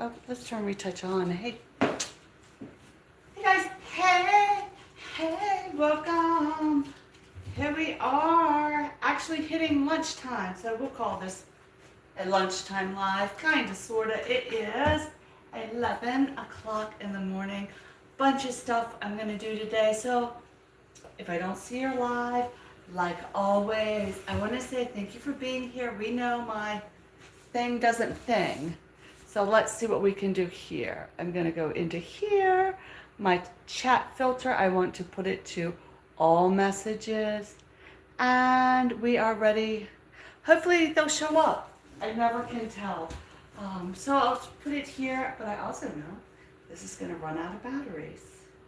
Oh, let's turn retouch on. Hey. Hey guys. Hey. Hey, welcome. Here we are, actually hitting lunchtime. So we'll call this a lunchtime live. Kinda, sorta. It is 11 o'clock in the morning. Bunch of stuff I'm gonna do today. So if I don't see you live, like always, I wanna say thank you for being here. We know my thing doesn't thing. So let's see what we can do here. I'm gonna go into here, my chat filter. I want to put it to all messages, and we are ready. Hopefully they'll show up. I never can tell. So I'll put it here, but I also know this is gonna run out of batteries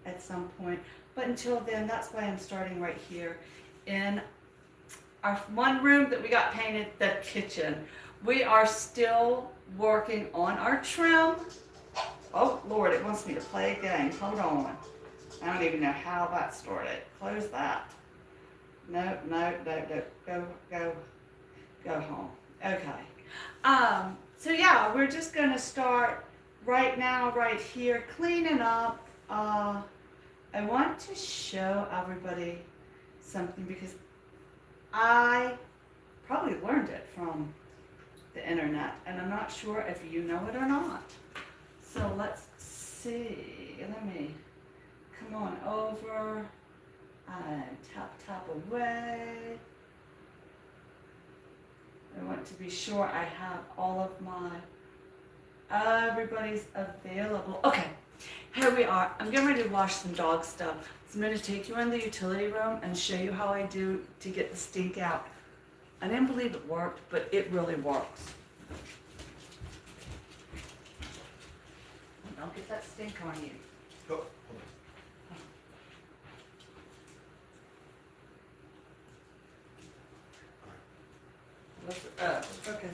at some point. But until then, that's why I'm starting right here in our one room that we got painted, the kitchen. We are still working on our trim. Oh Lord, it wants me to play a game. Hold on. I don't even know how that started. Close that. No. Go home. Okay. So yeah, we're just gonna start right now, right here, cleaning up. I want to show everybody something because I probably learned it from the internet, and I'm not sure if you know it or not. So let's see. Let me come on over and tap away. I want to be sure I have all of my, everybody's available. Okay, here we are. I'm getting ready to wash some dog stuff. So I'm going to take you in the utility room and show you how I do to get the stink out. I didn't believe it worked, but it really works. Don't get that stink on you. Oh, hold Okay.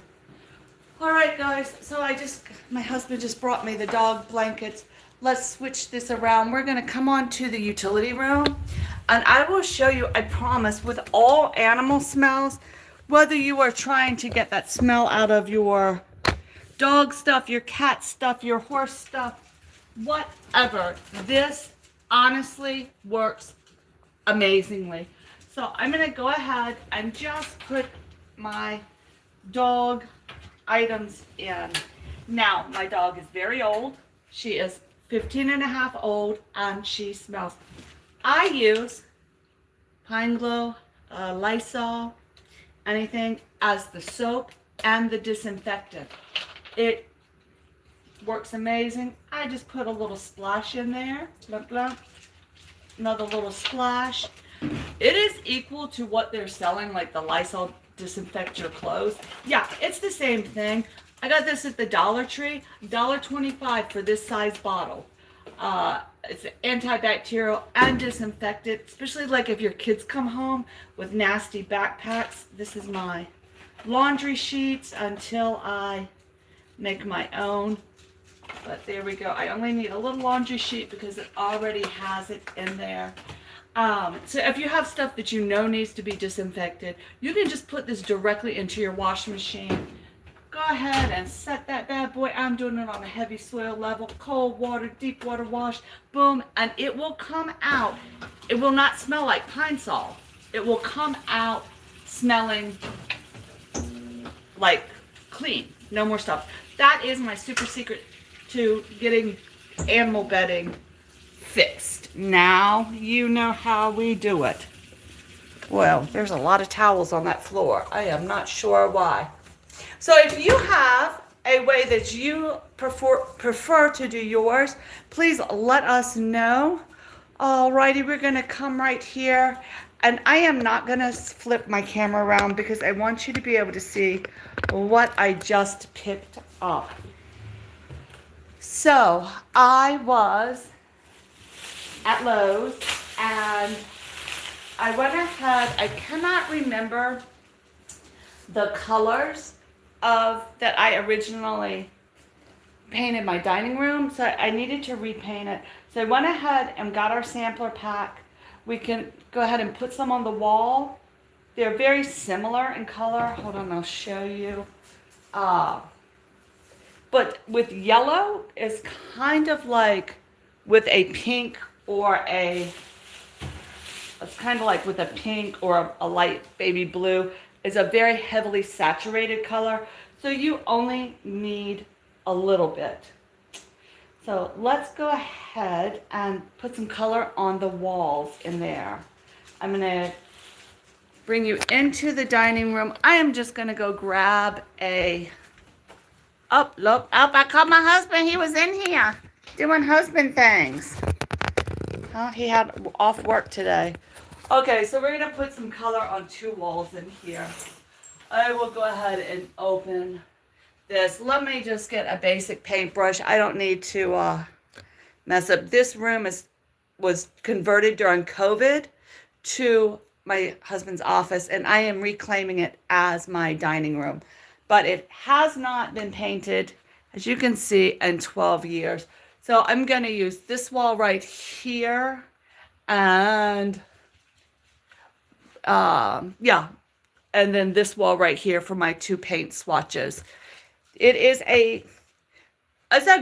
All right, guys. So my husband just brought me the dog blankets. Let's switch this around. We're gonna come on to the utility room, and I will show you, I promise, with all animal smells, whether you are trying to get that smell out of your dog stuff, your cat stuff, your horse stuff, whatever, this honestly works amazingly. So I'm gonna go ahead and just put my dog items in. Now, my dog is very old. She is 15 and a half old, and she smells. I use Pine Glo, Lysol, anything as the soap and the disinfectant. It works amazing. I just put a little splash in there. Blah, blah. Another little splash. It is equal to what they're selling, like the Lysol disinfect your clothes. Yeah, it's the same thing. I got this at the Dollar Tree, $1.25 for this size bottle. It's antibacterial and disinfectant, especially like if your kids come home with nasty backpacks. This is my laundry sheets until I make my own. But there we go. I only need a little laundry sheet because it already has it in there. So if you have stuff that you know needs to be disinfected, you can just put this directly into your washing machine. Go ahead and set that bad boy. I'm doing it on a heavy soil level, cold water, deep water wash, boom, and it will come out. It will not smell like Pine Sol. It will come out smelling like clean, no more stuff. That is my super secret to getting animal bedding fixed. Now you know how we do it. Well, there's a lot of towels on that floor. I am not sure why. So if you have a way that you prefer to do yours, please let us know. Alrighty, we're gonna come right here, and I am not gonna flip my camera around because I want you to be able to see what I just picked up. So I was at Lowe's, and I went ahead, I cannot remember the colors of that I originally painted my dining room, so I needed to repaint it. So I went ahead and got our sampler pack. We can go ahead and put some on the wall. They're very similar in color. Hold on, I'll show you. But with yellow, it's kind of like with a pink or a, it's kind of like with a pink or a light baby blue. It's a very heavily saturated color. So you only need a little bit. So let's go ahead and put some color on the walls in there. I'm gonna bring you into the dining room. I am just gonna go grab a, oh, look, oh, I called my husband. He was in here doing husband things. Oh, he had off work today. Okay, so we're gonna put some color on two walls in here. I will go ahead and open this. Let me just get a basic paintbrush. I don't need to mess up. This room was converted during COVID to my husband's office, and I am reclaiming it as my dining room. But it has not been painted, as you can see, in 12 years. So I'm going to use this wall right here, and yeah, and then this wall right here for my two paint swatches. It's a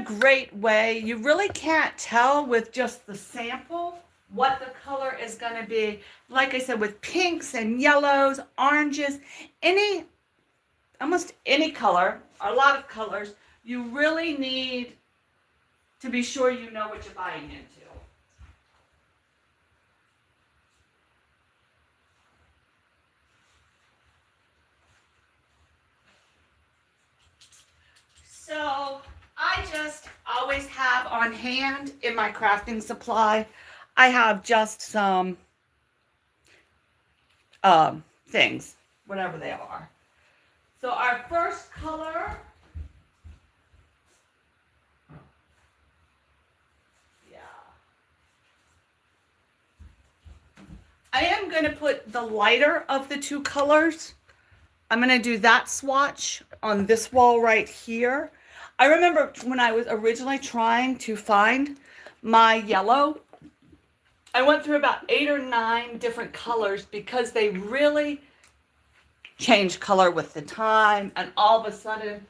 great way. You really can't tell with just the sample what the color is going to be. Like I said, with pinks and yellows, oranges, almost any color, a lot of colors, you really need to be sure you know what you're buying into. So I just always have on hand in my crafting supply, I have just some things, whatever they are. So our first color, yeah. I am going to put the lighter of the two colors. I'm going to do that swatch on this wall right here. I remember when I was originally trying to find my yellow, I went through about 8 or 9 different colors because they really change color with the time, and all of a sudden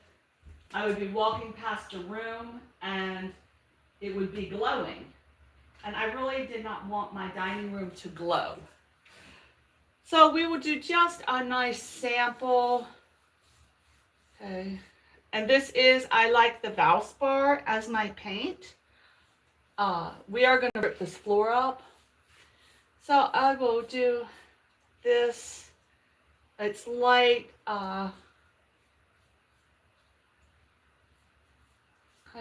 I would be walking past a room and it would be glowing, and I really did not want my dining room to glow. So we will do just a nice sample. Okay, and this is, I like the Valspar as my paint. We are going to rip this floor up, so I will do this. It's light, kind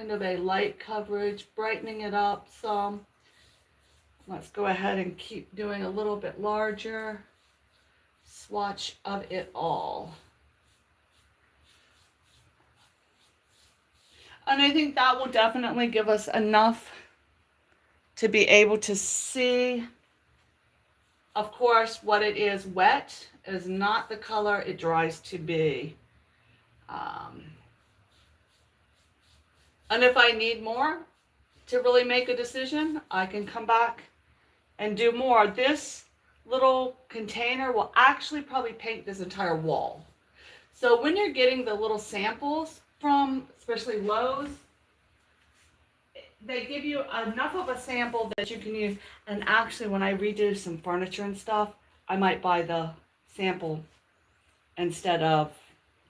of a light coverage, brightening it up some. Let's go ahead and keep doing a little bit larger swatch of it all. And I think that will definitely give us enough to be able to see. Of course, what it is wet is not the color it dries to be. And if I need more to really make a decision, I can come back and do more. This little container will actually probably paint this entire wall. So when you're getting the little samples from, especially Lowe's, they give you enough of a sample that you can use. And actually, when I redo some furniture and stuff, I might buy the sample instead of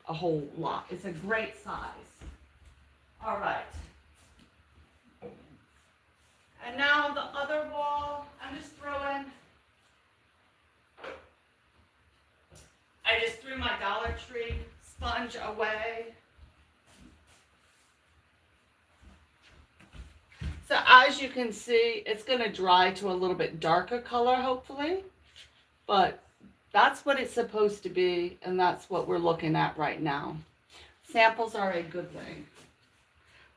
a whole lot. It's a great size. All right. And now the other wall, I'm just throwing, I just threw my Dollar Tree sponge away. So as you can see, it's going to dry to a little bit darker color, hopefully. But that's what it's supposed to be, and that's what we're looking at right now. Samples are a good thing.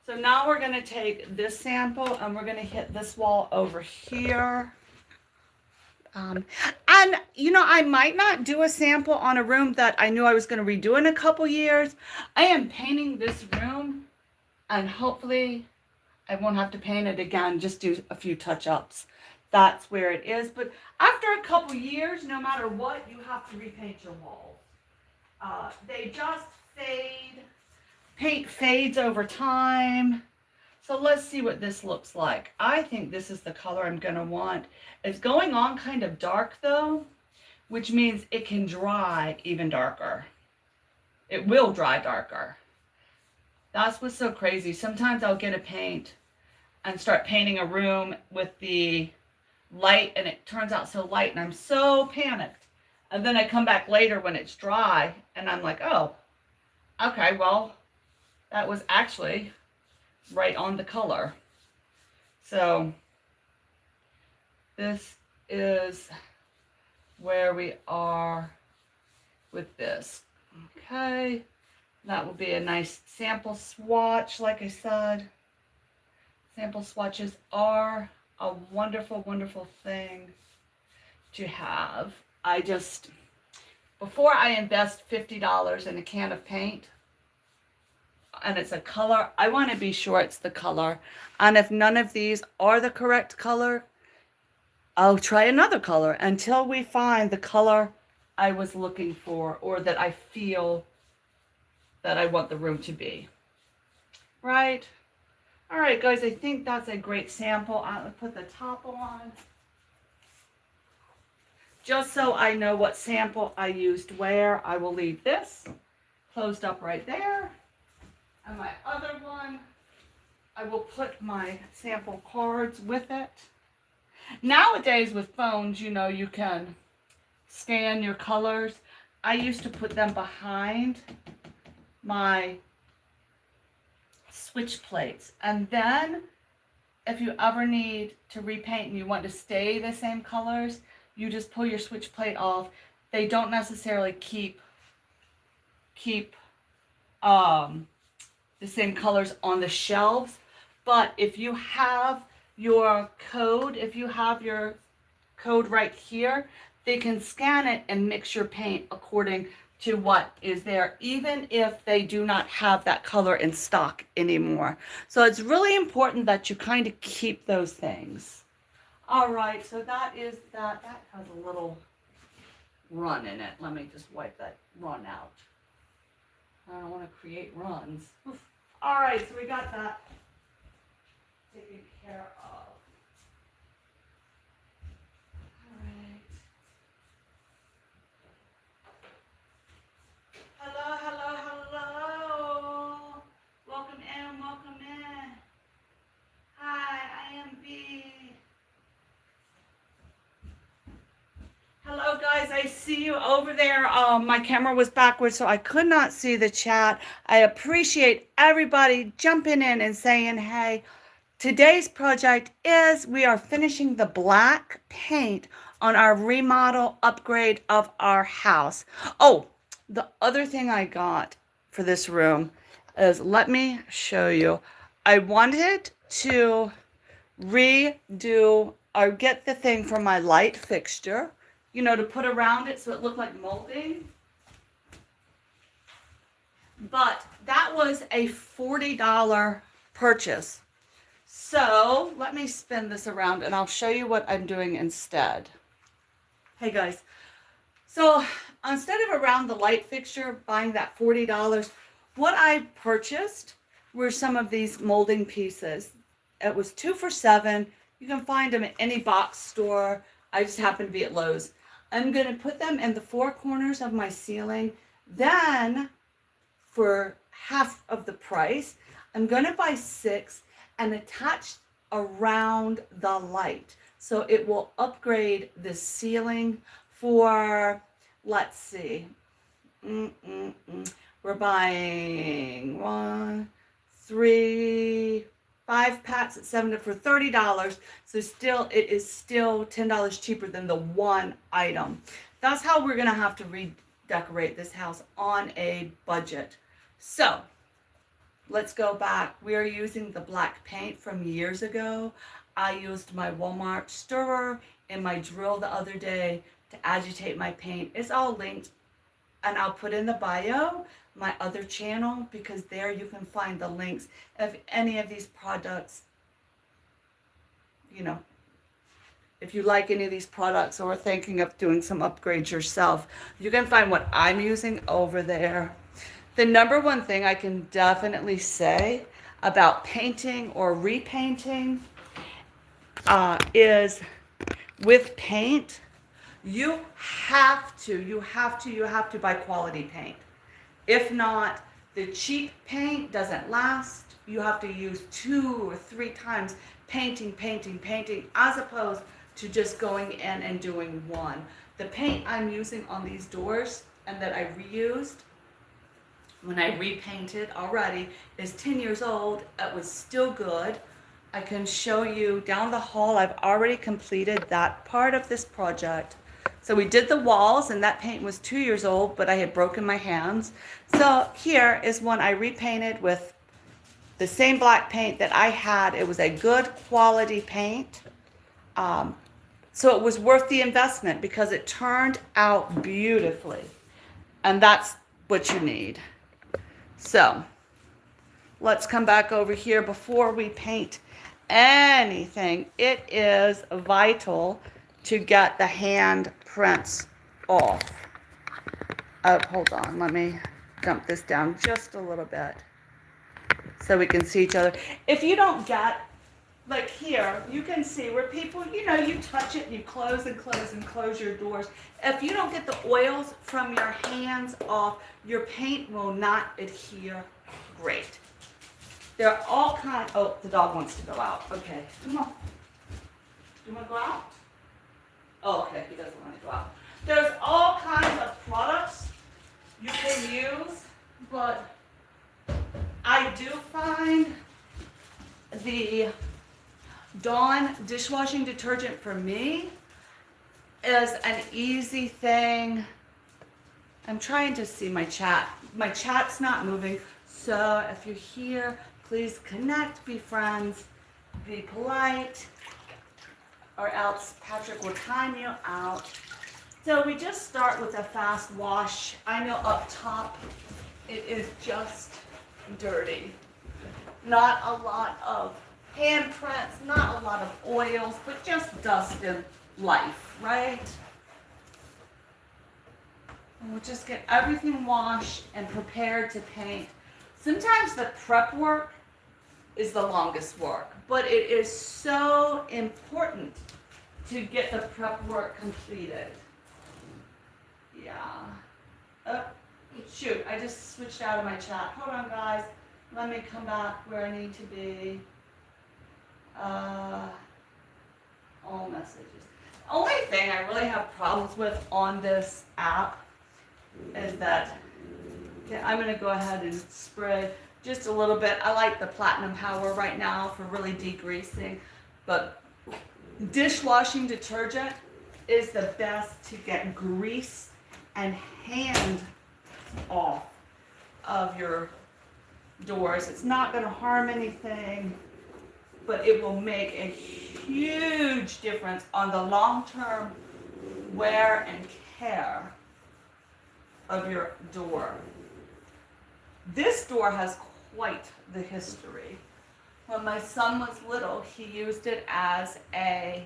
So now we're going to take this sample, and we're going to hit this wall over here. And, you know, I might not do a sample on a room that I knew I was going to redo in a couple years. I am painting this room, and hopefully I won't have to paint it again, just do a few touch-ups. That's where it is. But after a couple years, no matter what, you have to repaint your walls. They just fade. Paint fades over time. So let's see what this looks like. I think this is the color I'm gonna want. It's going on kind of dark though, which means it can dry even darker. It will dry darker. That's what's so crazy. Sometimes I'll get a paint and start painting a room with the light and it turns out so light and I'm so panicked. And then I come back later when it's dry and I'm like, oh, okay, well, that was actually right on the color. So this is where we are with this. Okay, that will be a nice sample swatch. Like I said, sample swatches are a wonderful, wonderful thing to have. Before I invest $50 in a can of paint, and it's a color, I want to be sure it's the color. And if none of these are the correct color, I'll try another color until we find the color I was looking for or that I feel that I want the room to be. Right? All right, guys, I think that's a great sample. I'll put the top on. Just so I know what sample I used where, I will leave this closed up right there. And my other one, I will put my sample cards with it. Nowadays with phones, you know, you can scan your colors. I used to put them behind my switch plates. And then if you ever need to repaint and you want to stay the same colors, you just pull your switch plate off. They don't necessarily keep the same colors on the shelves, but if you have your code, right here, they can scan it and mix your paint according to what is there, even if they do not have that color in stock anymore. So it's really important that you kind of keep those things. All right, so that has a little run in it. Let me just wipe that run out. I don't want to create runs. Oof. All right, so we got that taken care of. All right. Hello, hello, hello. Welcome in, welcome in. Hi, I am B. Hello guys, I see you over there. My camera was backwards, so I could not see the chat. I appreciate everybody jumping in and saying, hey, today's project is we are finishing the black paint on our remodel upgrade of our house. Oh, the other thing I got for this room is, let me show you. I wanted to redo or get the thing for my light fixture, you know, to put around it so it looked like molding. But that was a $40 purchase. So let me spin this around and I'll show you what I'm doing instead. Hey guys, so instead of around the light fixture, buying that $40, what I purchased were some of these molding pieces. It was 2 for $7. You can find them at any box store. I just happen to be at Lowe's. I'm going to put them in the 4 corners of my ceiling. Then, for half of the price, I'm going to buy 6 and attach around the light. So it will upgrade the ceiling for, let's see, we're buying 1, 3, 5 packs at $7 for $30. So it is still $10 cheaper than the one item. That's how we're gonna have to redecorate this house on a budget. So let's go back. We are using the black paint from years ago. I used my Walmart stirrer and my drill the other day to agitate my paint. It's all linked, and I'll put in the bio my other channel, because there you can find the links of any of these products. You know, if you like any of these products or are thinking of doing some upgrades yourself, you can find what I'm using over there. The number one thing I can definitely say about painting or repainting is with paint, you have to buy quality paint. If not, the cheap paint doesn't last. You have to use 2 or 3 times painting, as opposed to just going in and doing one. The paint I'm using on these doors and that I reused when I repainted already is 10 years old. It was still good. I can show you down the hall. I've already completed that part of this project. So we did the walls and that paint was 2 years old, but I had broken my hands. So here is one I repainted with the same black paint that I had. It was a good quality paint. So it was worth the investment because it turned out beautifully. And that's what you need. So let's come back over here before we paint anything. It is vital to get the hand prints off. Oh, hold on. Let me dump this down just a little bit so we can see each other. If you don't get, like here, you can see where people, you touch it and you close your doors. If you don't get the oils from your hands off, your paint will not adhere great. There are all kinds, oh, the dog wants to go out. Okay, come on. Do you want to go out? Oh, okay, he doesn't want to go out. There's all kinds of products you can use, but I do find the Dawn dishwashing detergent for me is an easy thing. I'm trying to see my chat. My chat's not moving, so if you're here, please connect, be friends, be polite, or else Patrick will time you out. So we just start with a fast wash. I know up top it is just dirty. Not a lot of handprints, not a lot of oils, but just dust and life, right? And we'll just get everything washed and prepared to paint. Sometimes the prep work is the longest work, but it is so important to get the prep work completed. Yeah. Oh, shoot, I just switched out of my chat. Hold on, guys. Let me come back where I need to be. All messages. The only thing I really have problems with on this app is that, okay, I'm going to go ahead and spray just a little bit. I like the Platinum Power right now for really degreasing, but dishwashing detergent is the best to get grease and hand off of your doors. It's not going to harm anything, but it will make a huge difference on the long-term wear and care of your door. This door has quite the history. When my son was little, he used it as a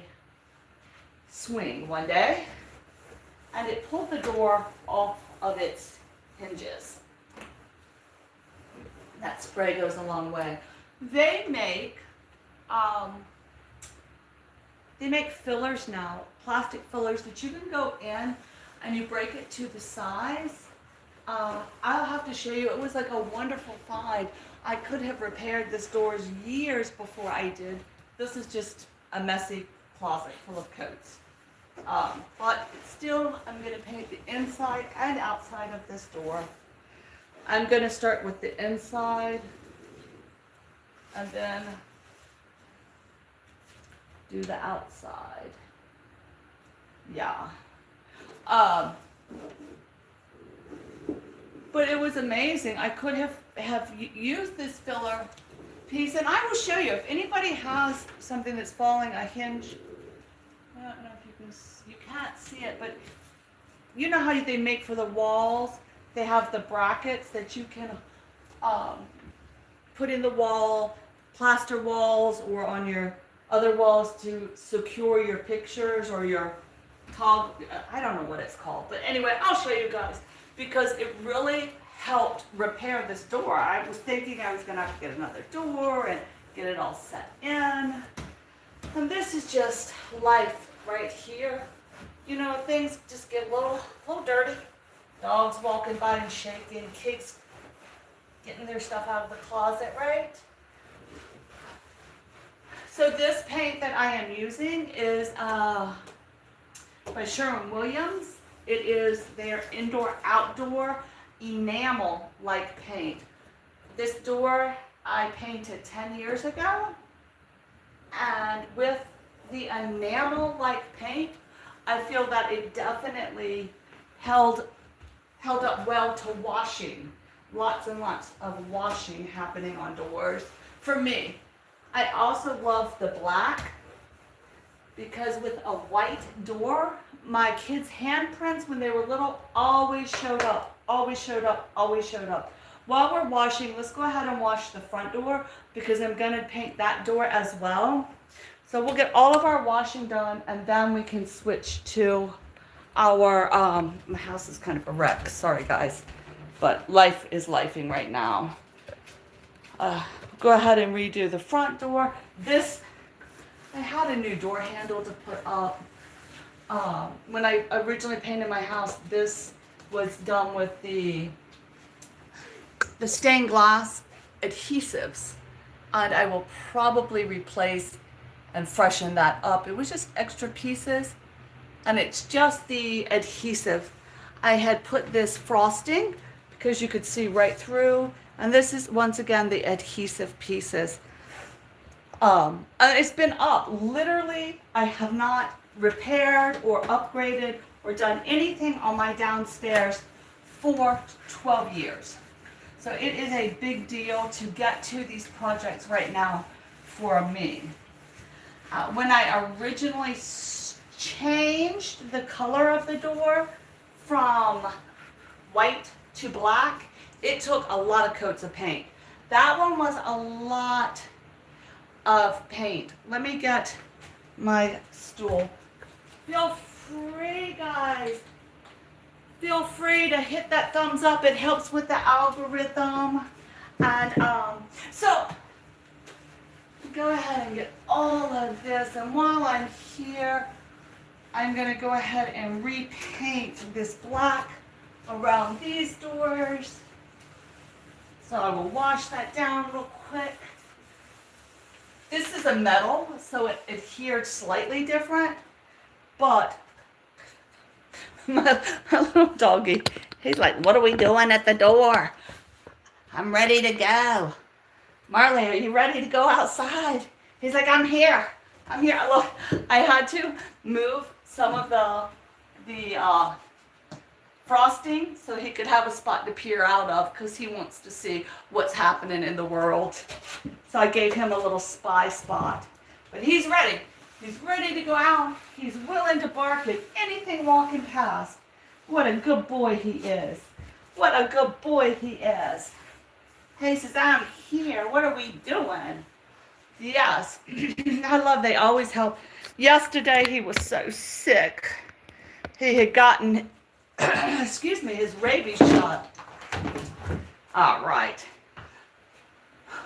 swing one day, and it pulled the door off of its hinges. That spray goes a long way. They make fillers now, plastic fillers that you can go in and you break it to the size. I'll have to show you. It was like a wonderful find. I could have repaired this doors years before I did. This is just a messy closet full of coats. But still, I'm going to paint the inside and outside of this door. I'm going to start with the inside and then do the outside. Yeah. But it was amazing. I could have used this filler piece, and I will show you. If anybody has something that's falling, a hinge, I don't know if you can't see it, but you know how they make for the walls? They have the brackets that you can put in the wall, plaster walls, or on your other walls to secure your pictures or your tall, I don't know what it's called. But anyway, I'll show you guys because it really helped repair this door. I was thinking I was gonna have to get another door and get it all set in. And this is just life right here. You know, things just get a little dirty. Dogs walking by and shaking, kids getting their stuff out of the closet, right? So this paint that I am using is by Sherwin-Williams. It is their indoor-outdoor enamel-like paint. This door I painted 10 years ago, and with the enamel-like paint, I feel that it definitely held up well to washing. Lots and lots of washing happening on doors for me. I also love the black because with a white door, my kids' handprints when they were little always showed up, always showed up, always showed up. While we're washing, let's go ahead and wash the front door because I'm gonna paint that door as well. So we'll get all of our washing done and then we can switch to our, my house is kind of a wreck, sorry guys, but life is lifing right now. Go ahead and redo the front door. This, I had a new door handle to put up. When I originally painted my house, this was done with the stained glass adhesives, and I will probably replace and freshen that up. It was just extra pieces, and it's just the adhesive. I had put this frosting because you could see right through, and this is once again the adhesive pieces. And it's been up. Literally, I have not repaired or upgraded or done anything on my downstairs for 12 years. So it is a big deal to get to these projects right now for me. When I originally changed the color of the door from white to black, it took a lot of coats of paint. That one was a lot of paint. Let me get my stool. Feel free, guys. Feel free to hit that thumbs up. It helps with the algorithm. And so go ahead and get all of this. And while I'm here, I'm going to go ahead and repaint this black around these doors. So I will wash that down real quick. This is a metal, so it adhered slightly different, but my little doggy, he's like, what are we doing at the door? I'm ready to go. Marley, are you ready to go outside? He's like, I'm here. I'm here. Look, I had to move some of the frosting so he could have a spot to peer out of because he wants to see what's happening in the world. So I gave him a little spy spot. But he's ready. He's ready to go out. He's willing to bark at anything walking past. What a good boy he is. What a good boy he is. He says, I'm here. What are we doing? Yes. I love they always help. Yesterday he was so sick. He had gotten excuse me, his rabies shot. All right.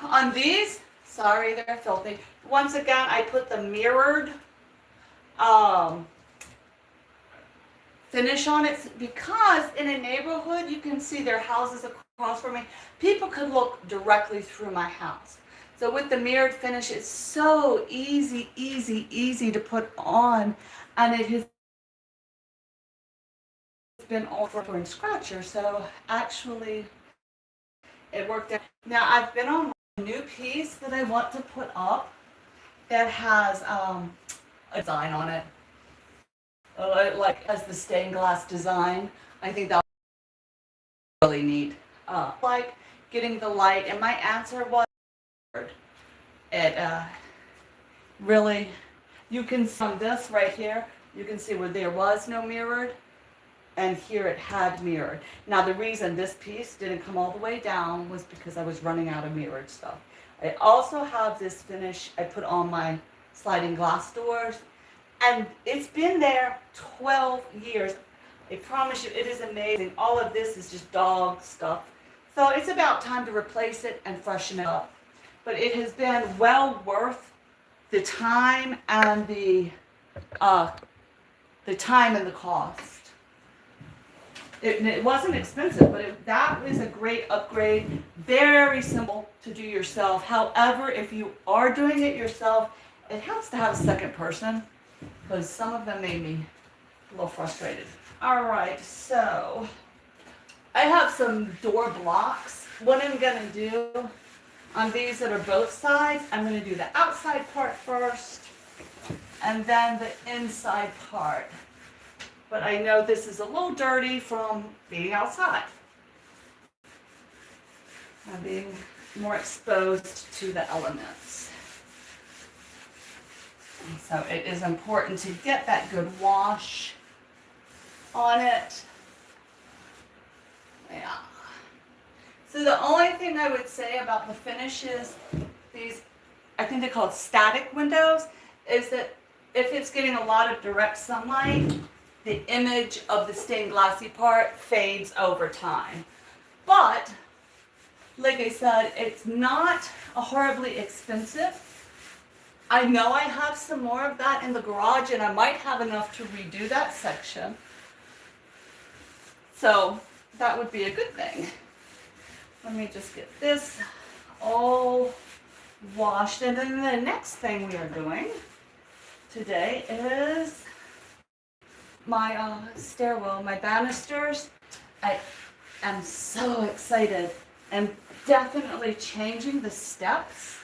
On these, sorry, they're filthy. Once again, I put the mirrored finish on it because in a neighborhood, you can see their houses across from me. People could look directly through my house. So with the mirrored finish, it's so easy to put on, and it has been over and scratcher, so actually it worked out. Now I've been on a new piece that I want to put up that has a design on it, like as the stained glass design. I think that was really neat. Like getting the light, and my answer was it really, you can see this right here, you can see where there was no mirrored, and here it had mirrored. Now the reason this piece didn't come all the way down was because I was running out of mirrored stuff. I also have this finish I put on my sliding glass doors, and it's been there 12 years. I promise you, it is amazing. All of this is just dog stuff. So it's about time to replace it and freshen it up. But it has been well worth the time and the time and the cost. It wasn't expensive, but that was a great upgrade. Very simple to do yourself. However, if you are doing it yourself, it helps to have a second person because some of them made me a little frustrated. All right, so I have some door blocks. What I'm gonna do on these that are both sides, I'm gonna do the outside part first and then the inside part. But I know this is a little dirty from being outside. I'm being more exposed to the elements. And so it is important to get that good wash on it. Yeah. So the only thing I would say about the finish is these, I think they're called static windows, is that if it's getting a lot of direct sunlight, the image of the stained glassy part fades over time. But, like I said, it's not a horribly expensive. I know I have some more of that in the garage and I might have enough to redo that section. So that would be a good thing. Let me just get this all washed. And then the next thing we are doing today is my stairwell, my banisters. I am so excited. I'm definitely changing the steps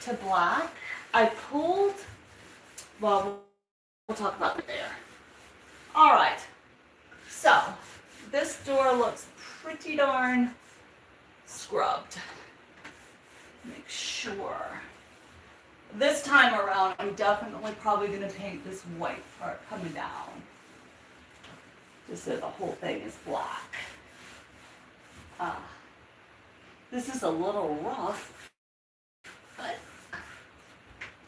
to black. I pulled, well, we'll talk about it there. All right, so this door looks pretty darn scrubbed. Make sure. This time around, I'm definitely probably going to paint this white part coming down, just so the whole thing is black. This is a little rough, but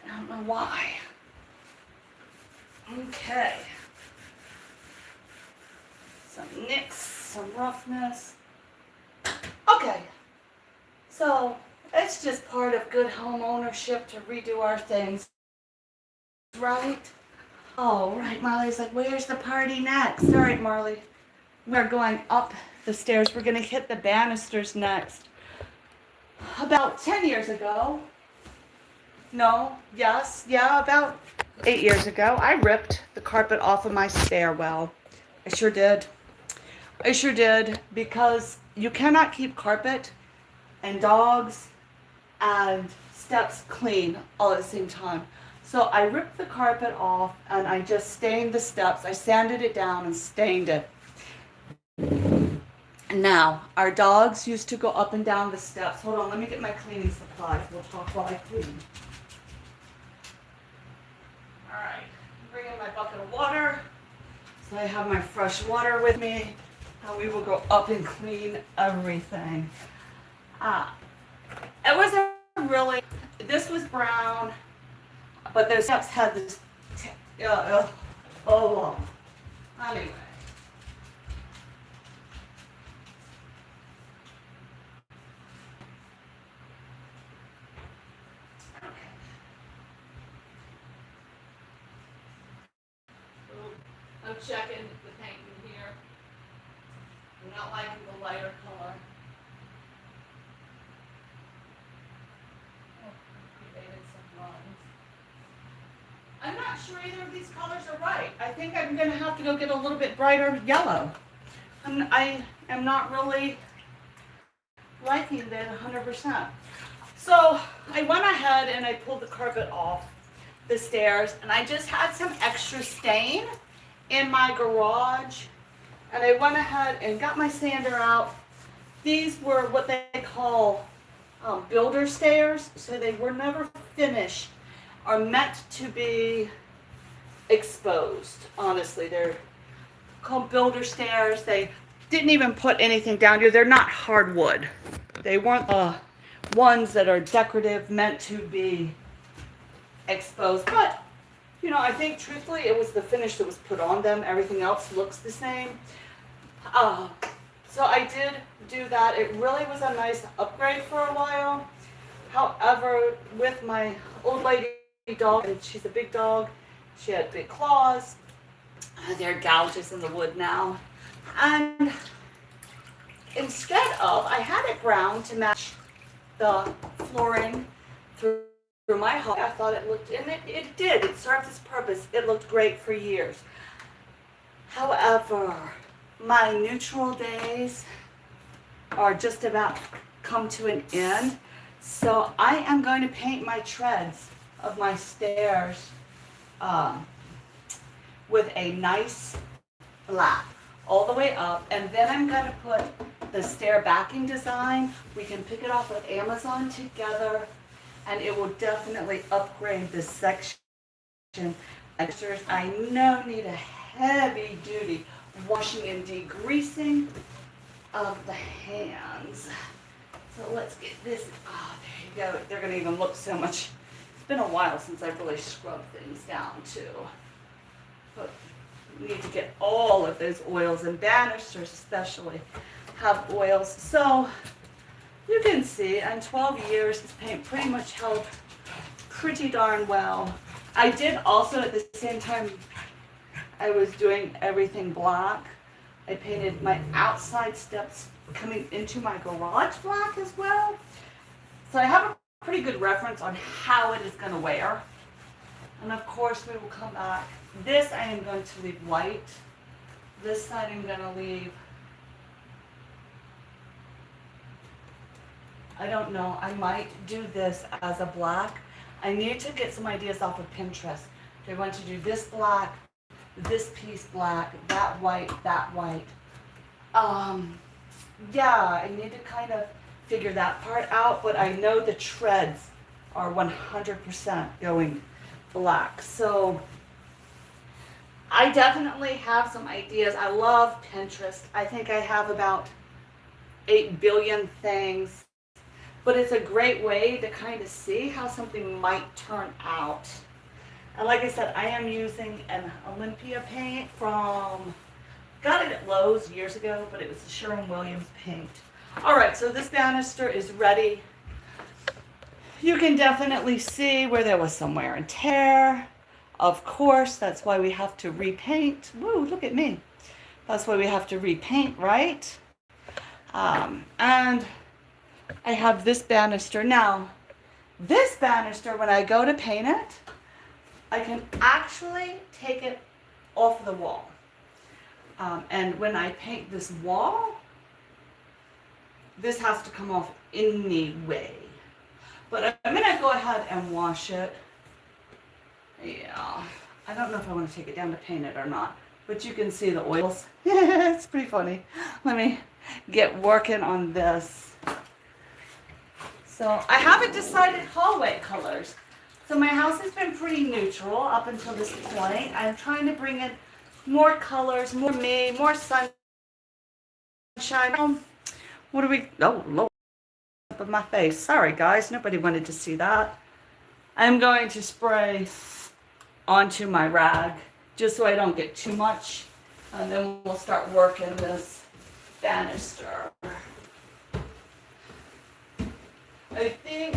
I don't know why. Okay. Some nicks, some roughness. Okay. So it's just part of good home ownership to redo our things, right? Oh, right. Marley's like, where's the party next? All right, Marley. We're going up the stairs. We're going to hit the banisters next. About 10 years ago, no, yes, yeah, about 8 years ago, I ripped the carpet off of my stairwell. I sure did. I sure did, because you cannot keep carpet and dogs and steps clean all at the same time. So I ripped the carpet off and I just stained the steps. I sanded it down and stained it. Now, our dogs used to go up and down the steps. Hold on, let me get my cleaning supplies. We'll talk while I clean. All right, bring in my bucket of water. So I have my fresh water with me. And we will go up and clean everything. It wasn't really, this was brown, but those steps had this, oh, anyway. I'm checking the paint in here. I'm not liking the lighter color. Created some runs. I'm not sure either of these colors are right. I think I'm going to have to go get a little bit brighter yellow. I am not really liking it 100%. So I went ahead and I pulled the carpet off the stairs and I just had some extra stain in my garage, and I went ahead and got my sander out. These were what they call builder stairs, so they were never finished, are meant to be exposed. Honestly, they're called builder stairs. They didn't even put anything down here. They're not hardwood. They weren't ones that are decorative, meant to be exposed, but you know, I think truthfully it was the finish that was put on them. Everything else looks the same. So I did do that. It really was a nice upgrade for a while. However, with my old lady dog, and she's a big dog, she had big claws. There are gouges in the wood now. And instead of, I had it brown to match the flooring through my home. I thought it looked, and it did. It served its purpose. It looked great for years. However, my neutral days are just about come to an end. So I am going to paint my treads of my stairs with a nice black all the way up. And then I'm going to put the stair backing design. We can pick it off with Amazon together, and it will definitely upgrade this section. I know need a heavy duty washing and degreasing of the hands. So let's get this, oh, there you go. They're gonna even look so much. It's been a while since I've really scrubbed things down too. But we need to get all of those oils, and banisters especially have oils. So you can see in 12 years this paint pretty much held pretty darn well. I did also at the same time I was doing everything black. I painted my outside steps coming into my garage black as well. So I have a pretty good reference on how it is going to wear. And of course we will come back. This I am going to leave white. This side I'm going to leave, I don't know, I might do this as a black. I need to get some ideas off of Pinterest. Do I want to do this black, this piece black, that white, that white? Yeah, I need to kind of figure that part out, but I know the treads are 100% going black. So I definitely have some ideas. I love Pinterest. I think I have about 8 billion things, but it's a great way to kind of see how something might turn out. And like I said, I am using an Olympia paint from, got it at Lowe's years ago, but it was the Sherwin-Williams paint. All right, so this banister is ready. You can definitely see where there was some wear and tear. Of course, that's why we have to repaint. Woo, look at me. That's why we have to repaint, right? And I have this banister. Now, this banister, when I go to paint it, I can actually take it off the wall. And when I paint this wall, this has to come off anyway. But I'm gonna go ahead and wash it. Yeah, I don't know if I want to take it down to paint it or not, but you can see the oils. It's pretty funny. Let me get working on this. So I haven't decided hallway colors. So my house has been pretty neutral up until this point. I'm trying to bring in more colors, more me, more sunshine. What do we, oh Lord, up of my face. Sorry guys, nobody wanted to see that. I'm going to spray onto my rag just so I don't get too much, and then we'll start working this banister. I think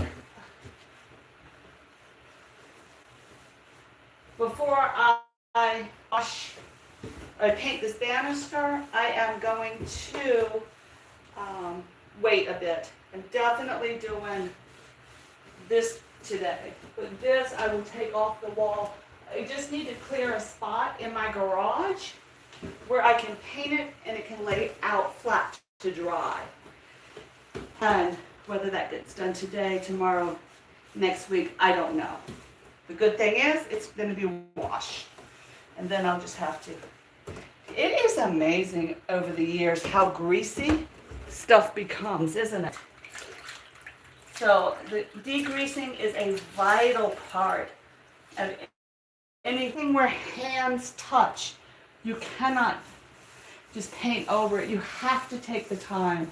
before I paint this banister, I am going to wait a bit. I'm definitely doing this today. But this I will take off the wall. I just need to clear a spot in my garage where I can paint it and it can lay out flat to dry. And whether that gets done today, tomorrow, next week, I don't know. The good thing is it's going to be washed. And then I'll just have to. It is amazing over the years how greasy stuff becomes, isn't it? So the degreasing is a vital part of anything where hands touch. You cannot just paint over it. You have to take the time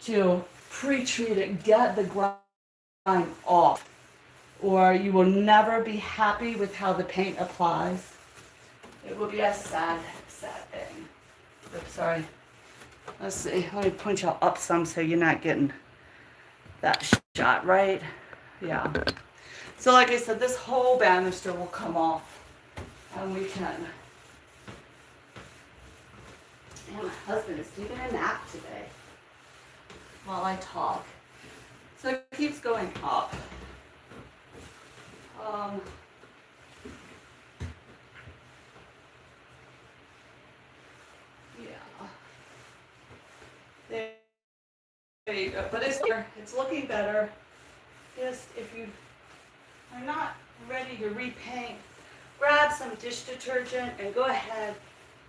to pre-treat it, get the grime off, or you will never be happy with how the paint applies. It will be a sad, sad thing. Oops, sorry. Let's see. Let me point y'all up some so you're not getting that shot, right? Yeah. So like I said, this whole banister will come off and we can. And my husband is taking a nap today while I talk. So it keeps going up. Yeah. There you go. But it's looking better. Just if you are not ready to repaint, grab some dish detergent and go ahead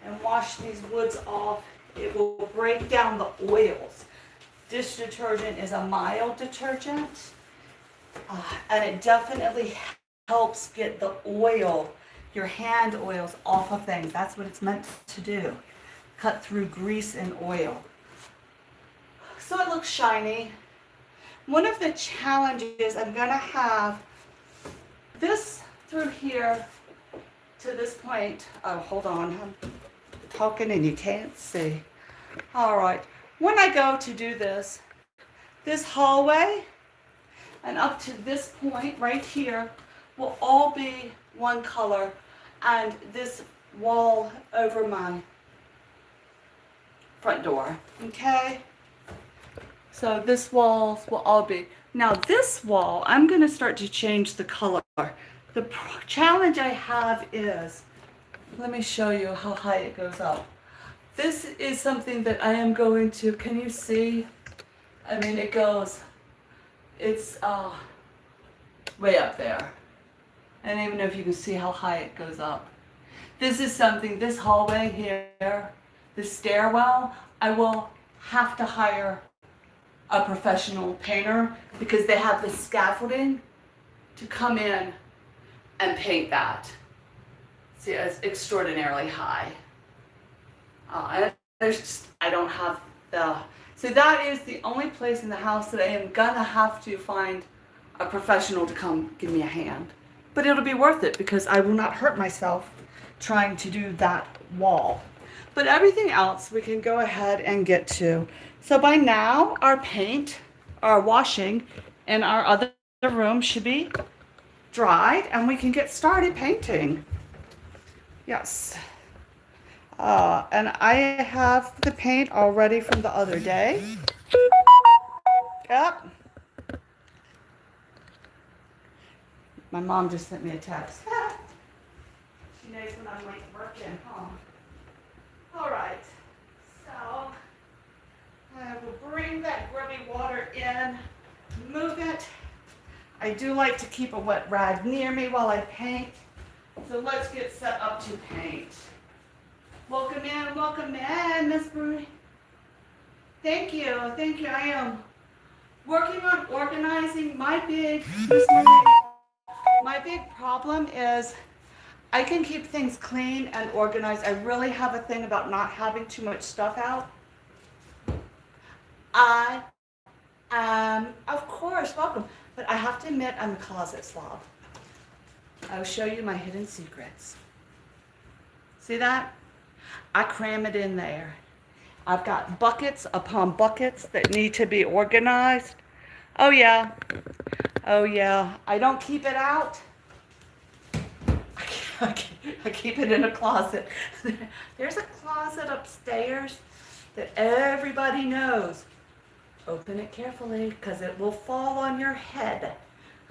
and wash these woods off. It will break down the oils. Dish detergent is a mild detergent, and it definitely helps get the oil, your hand oils, off of things. That's what it's meant to do. Cut through grease and oil. So it looks shiny. One of the challenges I'm gonna have this through here to this point. Oh, hold on, I'm talking and you can't see. All right, when I go to do this hallway and up to this point right here will all be one color, and this wall over my front door, okay? So this wall will all be. Now this wall, I'm gonna start to change the color. The challenge I have is, let me show you how high it goes up. This is something that I am going to, can you see? I mean, it's way up there. I don't even know if you can see how high it goes up. This is something, this hallway here, the stairwell, I will have to hire a professional painter because they have the scaffolding to come in and paint that. See, it's extraordinarily high. I don't have the, so that is the only place in the house that I am gonna have to find a professional to come give me a hand. But it'll be worth it because I will not hurt myself trying to do that wall. But everything else we can go ahead and get to. So by now our paint, our washing in our other room should be dried and we can get started painting. Yes. And I have the paint all ready from the other day. Yep. My mom just sent me a text. She knows when I'm like working, huh? All right. So I will bring that grubby water in, move it. I do like to keep a wet rag near me while I paint. So let's get set up to paint. Welcome in, Miss Bruni. Thank you. I am working on organizing. My big problem is I can keep things clean and organized. I really have a thing about not having too much stuff out. I am, of course, welcome. But I have to admit, I'm a closet slob. I'll show you my hidden secrets. See that? I cram it in there. I've got buckets upon buckets that need to be organized. Oh yeah. I don't keep it out. I keep it in a closet. There's a closet upstairs that everybody knows. Open it carefully because it will fall on your head.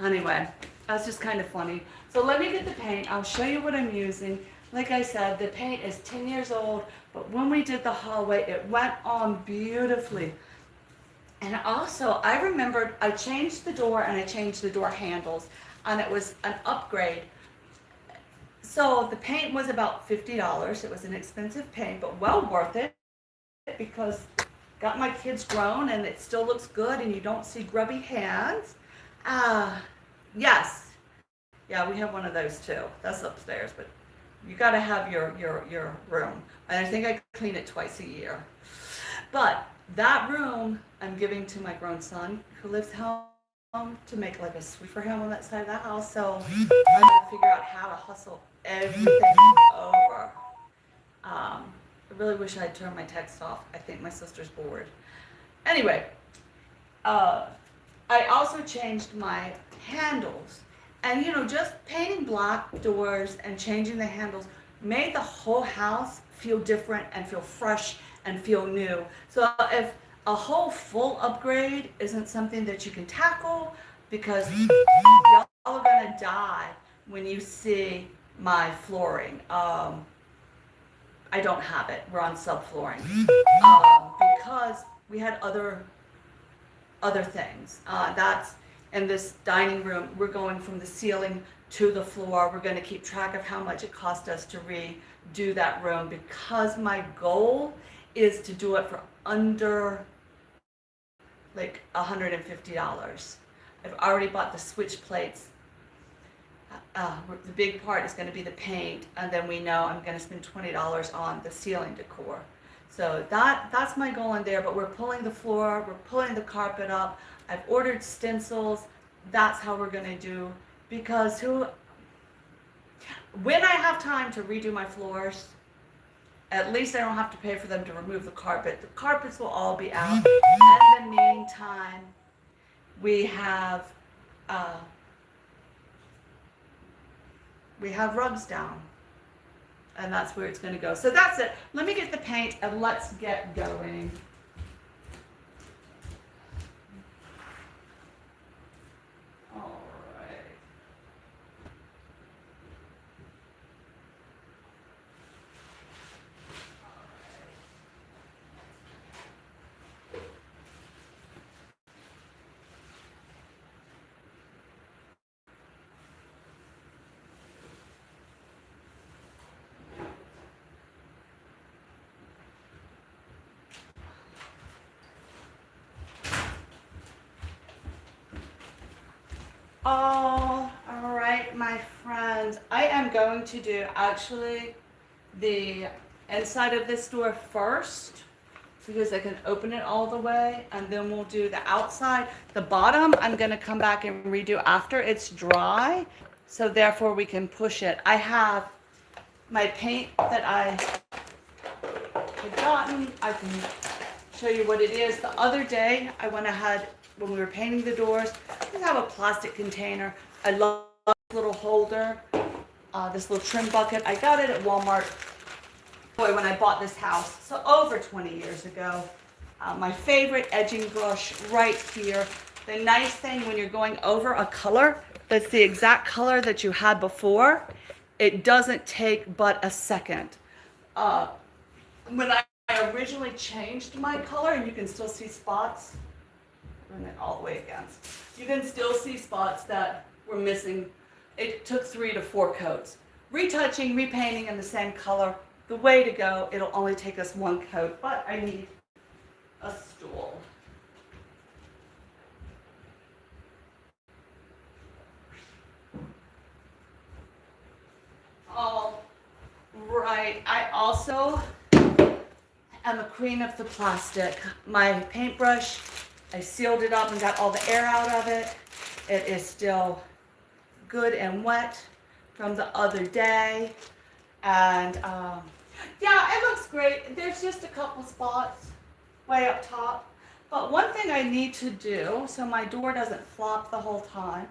Anyway, that's just kind of funny. So let me get the paint. I'll show you what I'm using. Like I said, the paint is 10 years old, but when we did the hallway, it went on beautifully. And also, I remembered I changed the door and I changed the door handles, and it was an upgrade. So the paint was about $50. It was an expensive paint, but well worth it because got my kids grown and it still looks good and you don't see grubby hands. Yes. Yeah, we have one of those too. That's upstairs, but you got to have your room. And I think I clean it twice a year. But that room I'm giving to my grown son who lives home to make like a suite for him on that side of the house. So I'm going to figure out how to hustle everything over. I really wish I'd turned my text off. I think my sister's bored. Anyway, I also changed my handles. And just painting black doors and changing the handles made the whole house feel different and feel fresh and feel new. So if a whole full upgrade isn't something that you can tackle, because y'all are gonna die when you see my flooring. I don't have it. We're on subflooring because we had other things. That's in this dining room. We're going from the ceiling to the floor. We're going to keep track of how much it cost us to redo that room, because my goal is to do it for under like $150. I've already bought the switch plates. The big part is going to be the paint, and then we know I'm going to spend $20 on the ceiling decor. So that's my goal in there, but we're pulling the floor, we're pulling the carpet up. I've ordered stencils. That's how we're going to do, because when I have time to redo my floors, at least I don't have to pay for them to remove the carpet. The carpets will all be out. In the meantime, we have rugs down, and that's where it's going to go. So that's it. Let me get the paint and let's get going. All right. All right, my friends. I am going to do actually the inside of this door first, because I can open it all the way, and then we'll do the outside. The bottom I'm going to come back and redo after it's dry, so therefore we can push it. I have my paint that I had gotten. I can show you what it is. The other day I went ahead, when we were painting the doors, we have a plastic container. I love this little holder, this little trim bucket. I got it at Walmart when I bought this house, so over 20 years ago. My favorite edging brush right here. The nice thing when you're going over a color that's the exact color that you had before, it doesn't take but a second. When I originally changed my color, and you can still see spots, bring it all the way against. You can still see spots that were missing. It took 3 to 4 coats. Retouching, repainting in the same color, the way to go. It'll only take us 1 coat, but I need a stool. All right, I also am a queen of the plastic. My paintbrush, I sealed it up and got all the air out of it. It is still good and wet from the other day. And yeah, it looks great. There's just a couple spots way up top. But one thing I need to do, so my door doesn't flop the whole time.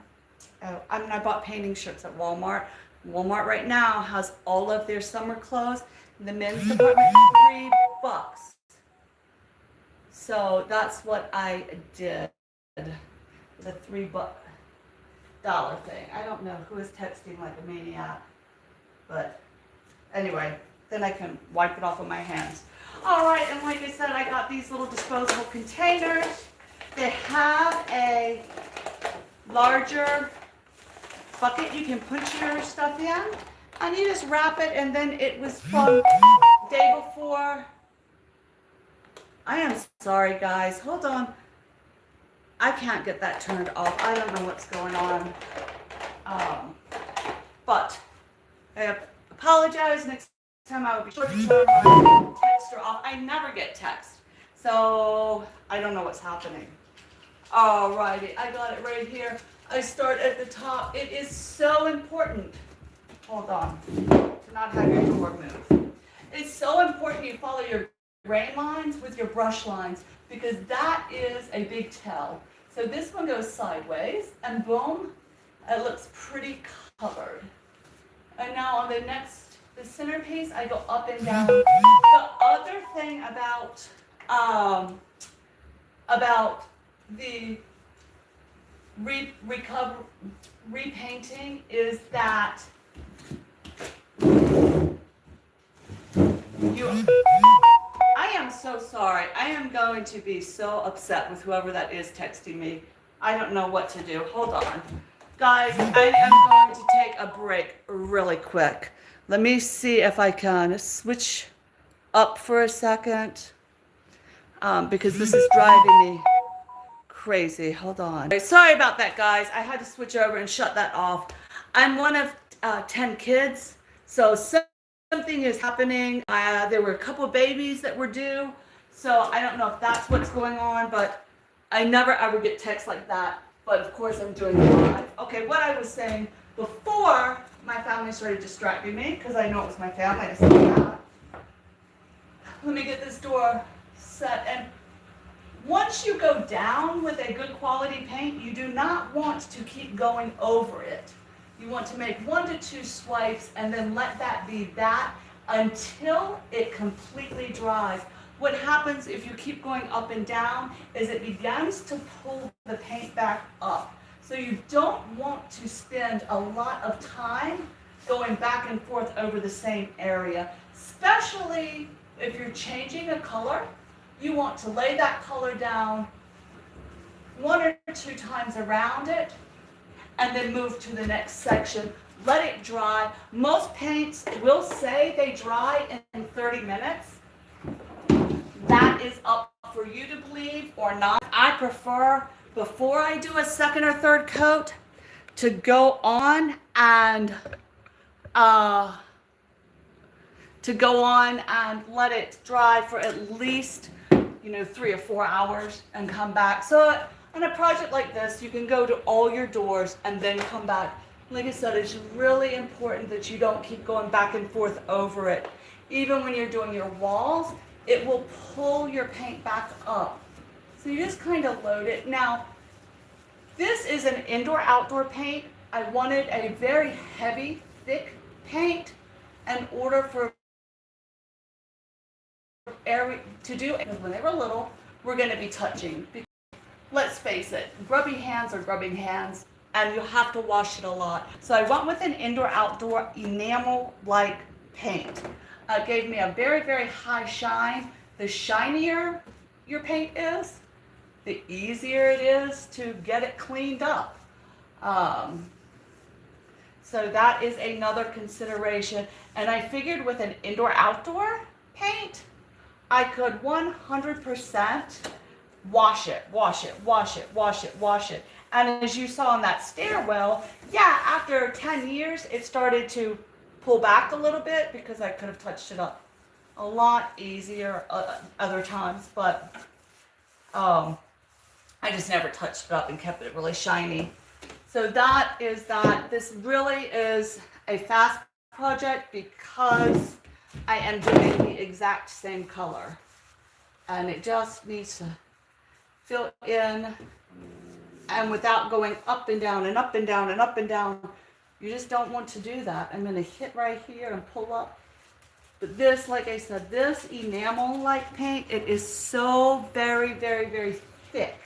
I bought painting strips at Walmart. Walmart right now has all of their summer clothes. The men's department, $3. So that's what I did. The $3 thing. I don't know who is texting like a maniac, but anyway, then I can wipe it off with my hands. All right, and like I said, I got these little disposable containers. They have a larger bucket you can put your stuff in, and you just wrap it, and then it was from day before. I am sorry, guys. Hold on. I can't get that turned off. I don't know what's going on. But I apologize. Next time I will be sure to turn my texter off. I never get text, so I don't know what's happening. Alrighty, I got it right here. I start at the top. It is so important, hold on, to not have your door move. It's so important you follow your grain lines with your brush lines because that is a big tell. So this one goes sideways and boom, it looks pretty covered. And now on the centerpiece, I go up and down. The other thing about the repainting is that I am so sorry. I am going to be so upset with whoever that is texting me. I don't know what to do. Hold on. Guys, I am going to take a break really quick. Let me see if I can switch up for a second because this is driving me crazy. Hold on. Sorry about that, guys. I had to switch over and shut that off. I'm one of 10 kids, so something is happening. There were a couple of babies that were due, so I don't know if that's what's going on, but I never ever get texts like that. But of course I'm doing it live. Okay, what I was saying before my family started distracting me, because I know it was my family, I said that. Let me get this door set. And once you go down with a good quality paint, you do not want to keep going over it. You want to make 1 to 2 swipes and then let that be that until it completely dries. What happens if you keep going up and down is it begins to pull the paint back up. So you don't want to spend a lot of time going back and forth over the same area, especially if you're changing a color. You want to lay that color down 1 or 2 times around it and then move to the next section. Let it dry. Most paints will say they dry in 30 minutes. That is up for you to believe or not. I prefer, before I do a second or third coat, to go on and let it dry for at least 3 or 4 hours and come back. So on a project like this, you can go to all your doors and then come back. Like I said, it's really important that you don't keep going back and forth over it. Even when you're doing your walls, it will pull your paint back up. So you just kind of load it. Now, this is an indoor-outdoor paint. I wanted a very heavy, thick paint in order for to do, because when they were little, we're going to be touching. Let's face it, grubby hands are grubbing hands, and you'll have to wash it a lot. So I went with an indoor-outdoor enamel-like paint. It gave me a very, very high shine. The shinier your paint is, the easier it is to get it cleaned up. So that is another consideration. And I figured with an indoor-outdoor paint, I could 100% wash it. And as you saw on that stairwell, yeah, after 10 years, it started to pull back a little bit because I could have touched it up a lot easier other times, but I just never touched it up and kept it really shiny. So that is that. This really is a fast project because I am doing the exact same color, and it just needs to fill in, and without going up and down and up and down and up and down. You just don't want to do that. I'm going to hit right here and pull up. But this, like I said, this enamel-like paint, it is so very, very, very thick.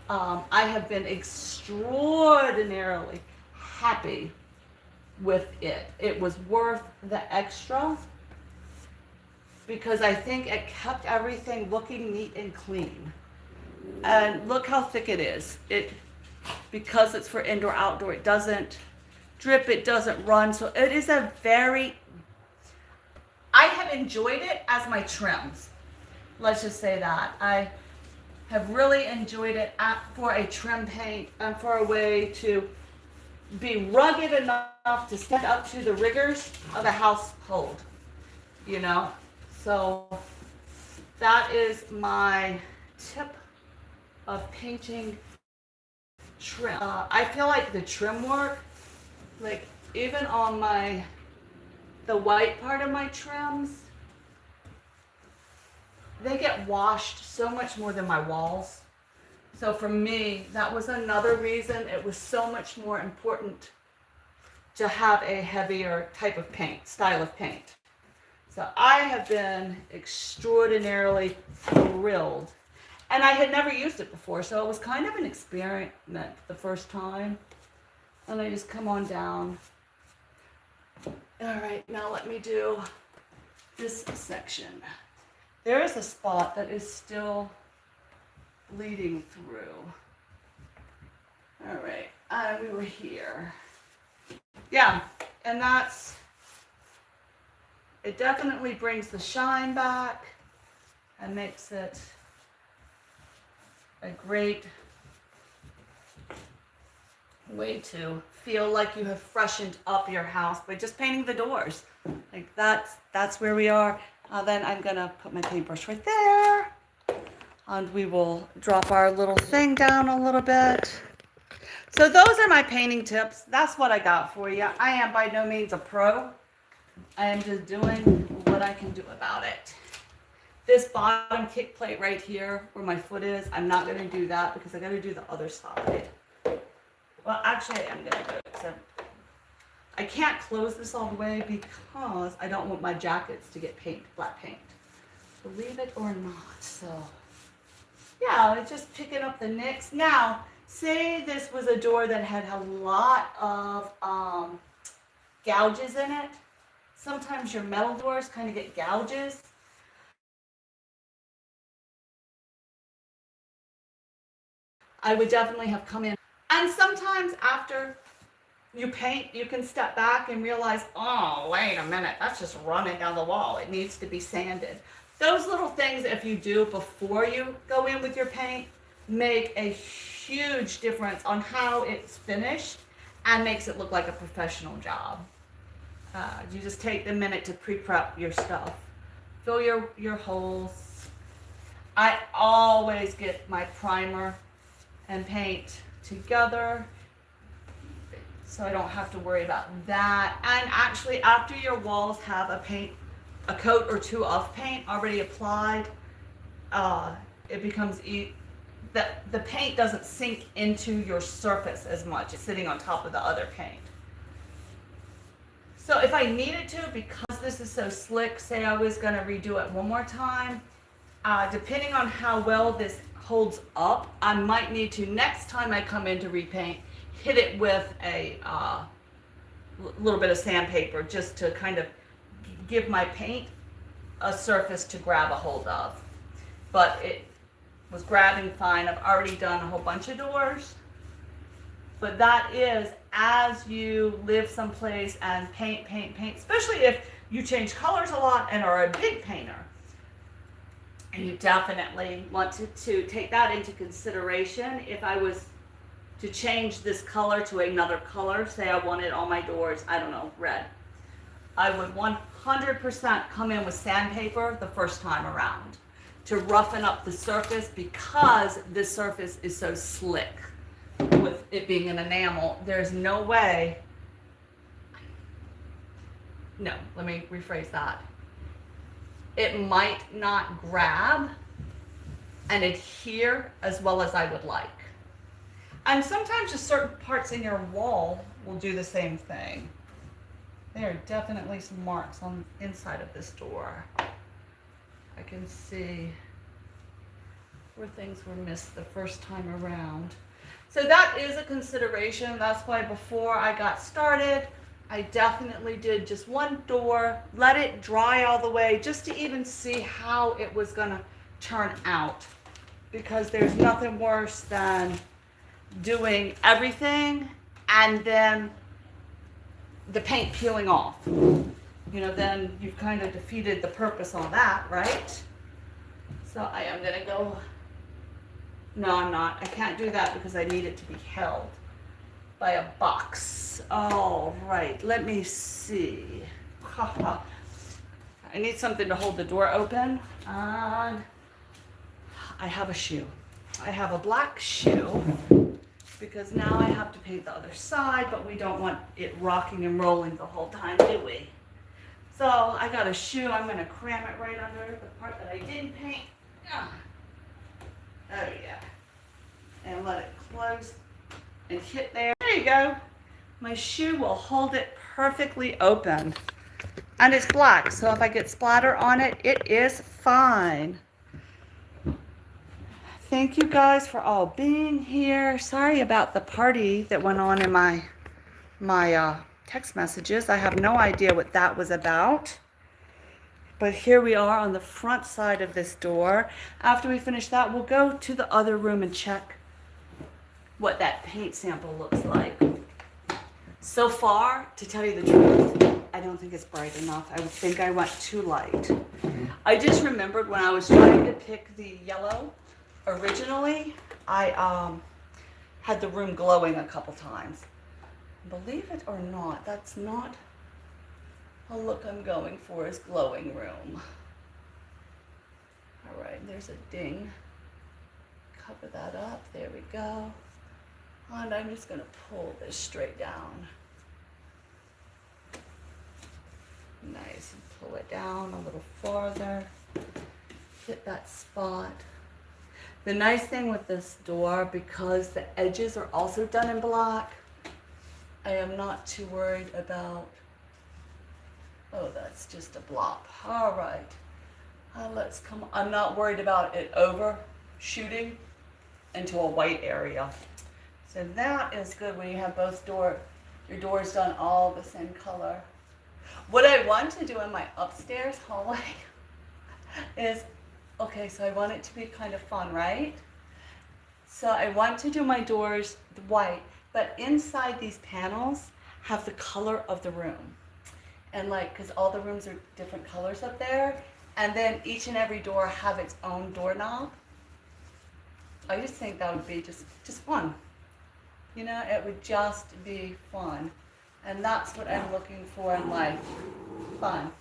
I have been extraordinarily happy with it. It was worth the extra because I think it kept everything looking neat and clean. And look how thick it is. Because it's for indoor outdoor, it doesn't drip, it doesn't run. So it is I have enjoyed it as my trims. Let's just say that. I have really enjoyed it for a trim paint and for a way to be rugged enough to stand up to the rigors of a household, So that is my tip of painting trim. I feel like the trim work, like even on my the white part of my trims, they get washed so much more than my walls. So for me, that was another reason it was so much more important to have a heavier type of paint, style of paint. So I have been extraordinarily thrilled. And I had never used it before, so it was kind of an experiment the first time. And I just come on down. All right, now let me do this section. There is a spot that is still bleeding through. All right, we were here. Yeah, and it definitely brings the shine back and makes it a great way to feel like you have freshened up your house by just painting the doors. Like that's where we are. Then I'm gonna put my paintbrush right there, and we will drop our little thing down a little bit. So those are my painting tips. That's what I got for you. I am by no means a pro. I am just doing what I can do about it. This bottom kick plate right here where my foot is, I'm not going to do that because I got to do the other side. Well, actually, I am going to do it. So I can't close this all the way because I don't want my jackets to get black paint. Believe it or not. So yeah, it's just picking up the nicks. Now, say this was a door that had a lot of gouges in it. Sometimes your metal doors kind of get gouges. I would definitely have come in. And sometimes after you paint, you can step back and realize, oh, wait a minute, that's just running down the wall. It needs to be sanded. Those little things, if you do before you go in with your paint, make a huge difference on how it's finished and makes it look like a professional job. You just take the minute to pre-prep your stuff. Fill your holes. I always get my primer and paint together so I don't have to worry about that. And actually, after your walls have a coat or two of paint already applied, it becomes the paint doesn't sink into your surface as much. It's sitting on top of the other paint. So if I needed to, because this is so slick, say I was going to redo it one more time, depending on how well this holds up, I might need to, next time I come in to repaint, hit it with a little bit of sandpaper just to kind of give my paint a surface to grab a hold of. But it was grabbing fine. I've already done a whole bunch of doors. But that is as you live someplace and paint, especially if you change colors a lot and are a big painter. And you definitely want to take that into consideration. If I was to change this color to another color, say I wanted all my doors, I don't know, red, I would 100% come in with sandpaper the first time around to roughen up the surface, because this surface is so slick. With it being an enamel, there's no way. No, let me rephrase that. It might not grab and adhere as well as I would like. And sometimes just certain parts in your wall will do the same thing. There are definitely some marks on the inside of this door. I can see where things were missed the first time around. So that is a consideration. That's why before I got started, I definitely did just one door, let it dry all the way, just to even see how it was gonna turn out. Because there's nothing worse than doing everything and then the paint peeling off. You know, then you've kind of defeated the purpose on that, right? So I am gonna go, no, I'm not. I can't do that because I need it to be held by a box. All right, let me see. I need something to hold the door open. And I have a shoe. I have a black shoe because now I have to paint the other side, but we don't want it rocking and rolling the whole time, do we? So I got a shoe. I'm going to cram it right under the part that I didn't paint. Ah. Oh yeah. And let it close and hit there. There you go. My shoe will hold it perfectly open. And it's black, so if I get splatter on it, it is fine. Thank you guys for all being here. Sorry about the party that went on in my text messages. I have no idea what that was about. But here we are on the front side of this door. After we finish that, we'll go to the other room and check what that paint sample looks like. So far, to tell you the truth, I don't think it's bright enough. I think I went too light. I just remembered when I was trying to pick the yellow originally, I had the room glowing a couple times. Believe it or not, that's not a look I'm going for, is glowing room. All right, there's a ding. Cover that up, there we go. And I'm just gonna pull this straight down. Nice, and pull it down a little farther. Hit that spot. The nice thing with this door, because the edges are also done in black, I am not too worried about, oh, that's just a blob. All right, let's come, I'm not worried about it overshooting into a white area. So that is good when you have both your doors done all the same color. What I want to do in my upstairs hallway is, okay, so I want it to be kind of fun, right? So I want to do my doors white, but inside these panels have the color of the room. And like, because all the rooms are different colors up there, and then each and every door have its own doorknob. I just think that would be just fun. You know, it would just be fun. And that's what I'm looking for in life. Fun.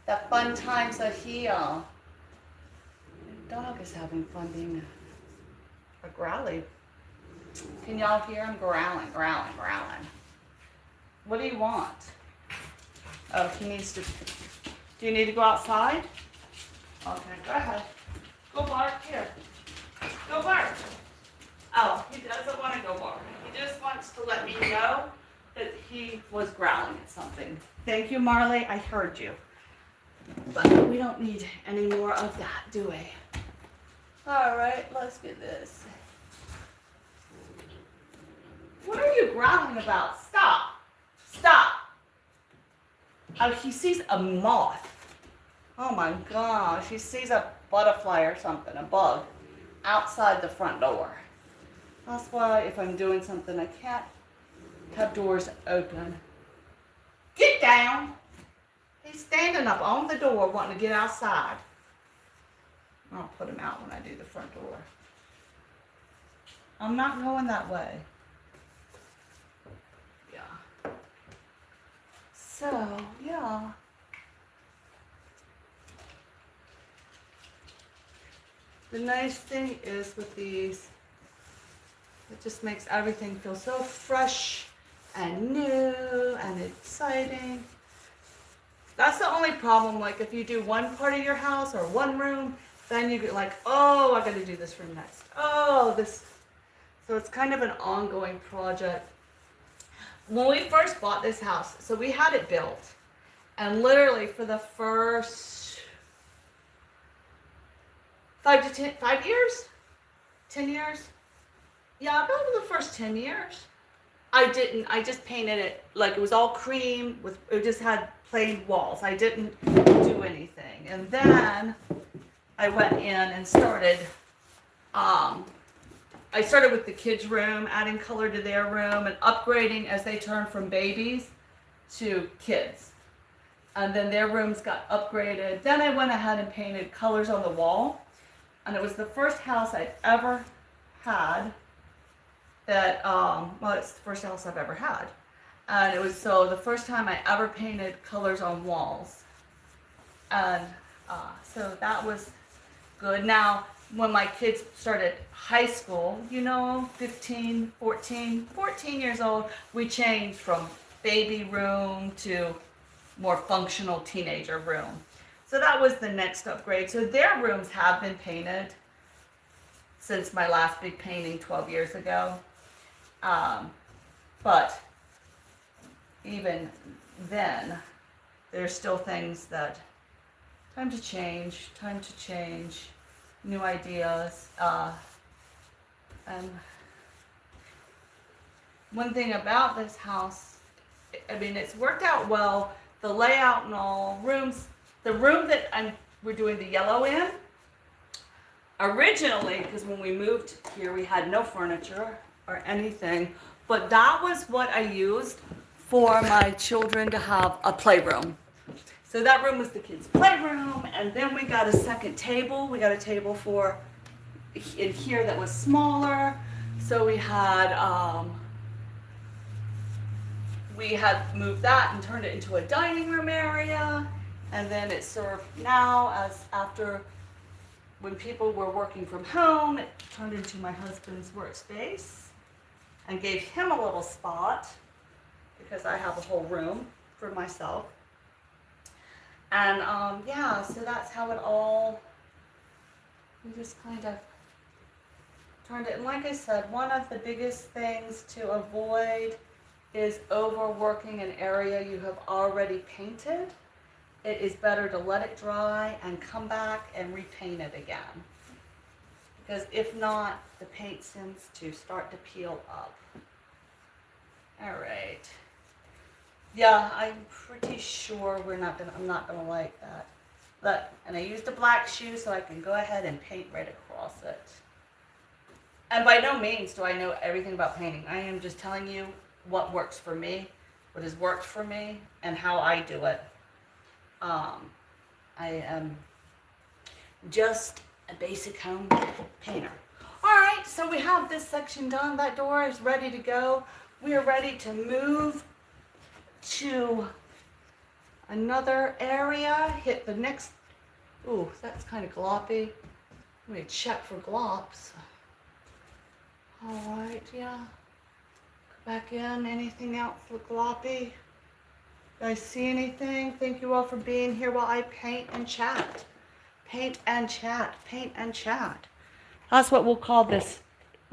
That fun times are here. The dog is having fun being a growly. Can y'all hear him growling, growling, growling? What do you want? Oh, he needs to, do you need to go outside? Okay, go ahead. Go bark, here. Go bark. Oh, he doesn't want to go bark. He just wants to let me know that he was growling at something. Thank you, Marley. I heard you. But we don't need any more of that, do we? All right, let's get this. What are you growling about? Stop. Stop. Oh, he sees a moth. Oh my gosh, he sees a butterfly or something, a bug, outside the front door. That's why if I'm doing something, I can't have doors open. Get down. He's standing up on the door wanting to get outside. I'll put him out when I do the front door. I'm not going that way. Yeah. So, yeah. The nice thing is with these, it just makes everything feel so fresh and new and exciting. That's the only problem, like if you do one part of your house or one room, then you get like, oh, I gotta do this room next. Oh, this. So it's kind of an ongoing project. When we first bought this house, so we had it built, and literally for the first 5 years? 10 years? Yeah, about the first 10 years. I just painted it, like it was all cream, it just had plain walls. I didn't do anything. And then I went in and started, I started with the kids' room, adding color to their room and upgrading as they turned from babies to kids. And then their rooms got upgraded. Then I went ahead and painted colors on the wall. And it was the first house I'd ever had that, well, it's the first house I've ever had. And it was so the first time I ever painted colors on walls. And so that was good. Now, when my kids started high school, 15, 14 years old, we changed from baby room to, more functional teenager room. So that was the next upgrade. So their rooms have been painted since my last big painting 12 years ago. But even then, there's still things that, time to change, new ideas. And one thing about this house, I mean, it's worked out well, the layout and all, rooms, the room that we're doing the yellow in, originally, because when we moved here, we had no furniture or anything, but that was what I used for my children to have a playroom. So that room was the kids' playroom, and then we got a second table. We got a table for in here that was smaller. So we had moved that and turned it into a dining room area, and then it served now as after when people were working from home, it turned into my husband's workspace and gave him a little spot because I have a whole room for myself. And yeah, so that's how it all, we just kind of turned it. And like I said, one of the biggest things to avoid is overworking an area you have already painted. It is better to let it dry and come back and repaint it again. Because if not, the paint seems to start to peel up. All right. Yeah, I'm pretty sure I'm not gonna like that. Look, and I used a black shoe so I can go ahead and paint right across it. And by no means do I know everything about painting. I am just telling you what works for me, what has worked for me, and how I do it. I am just a basic home painter. All right, so we have this section done. That door is ready to go. We are ready to move to another area. Hit the next, ooh, that's kind of gloppy. Let me check for glops. All right, yeah. Go back in, anything else look gloppy? Guys see anything? Thank you all for being here while I paint and chat. Paint and chat, paint and chat. That's what we'll call this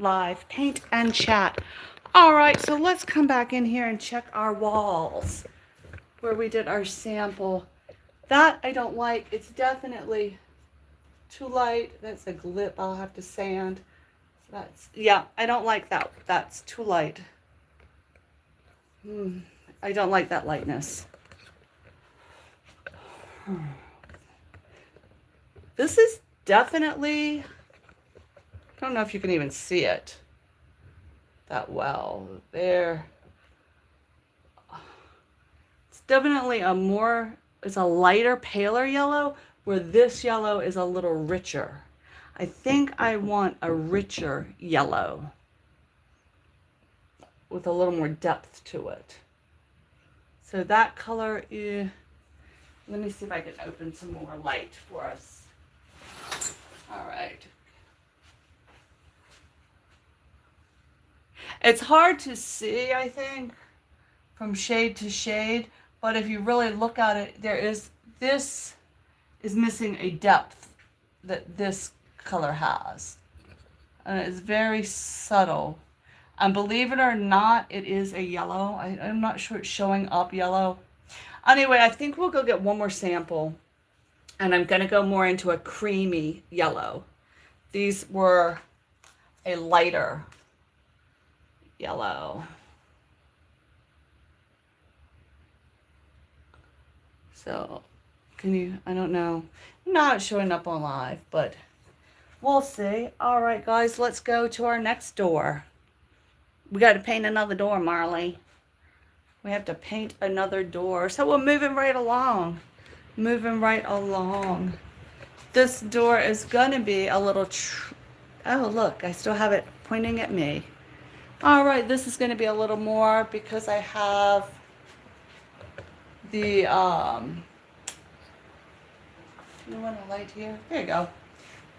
live, paint and chat. All right, so let's come back in here and check our walls where we did our sample. That I don't like. It's definitely too light. That's a glip I'll have to sand. Yeah, I don't like that. That's too light. I don't like that lightness. This is definitely, I don't know if you can even see it that well. There. It's definitely it's a lighter, paler yellow, where this yellow is a little richer. I think I want a richer yellow with a little more depth to it. So that color is, let me see if I can open some more light for us. All right. It's hard to see, I think, from shade to shade, but if you really look at it, this is missing a depth that this color has. And it's very subtle. And believe it or not, it is a yellow. I'm not sure it's showing up yellow. Anyway, I think we'll go get one more sample. And I'm going to go more into a creamy yellow. These were a lighter yellow. So, I don't know. Not showing up on live, but we'll see. All right, guys, let's go to our next door. We got to paint another door, Marley. We have to paint another door. So we're moving right along. Moving right along. This door is going to be a little... oh, look, I still have it pointing at me. All right, this is going to be a little more because I have the... do you want a light here? There you go.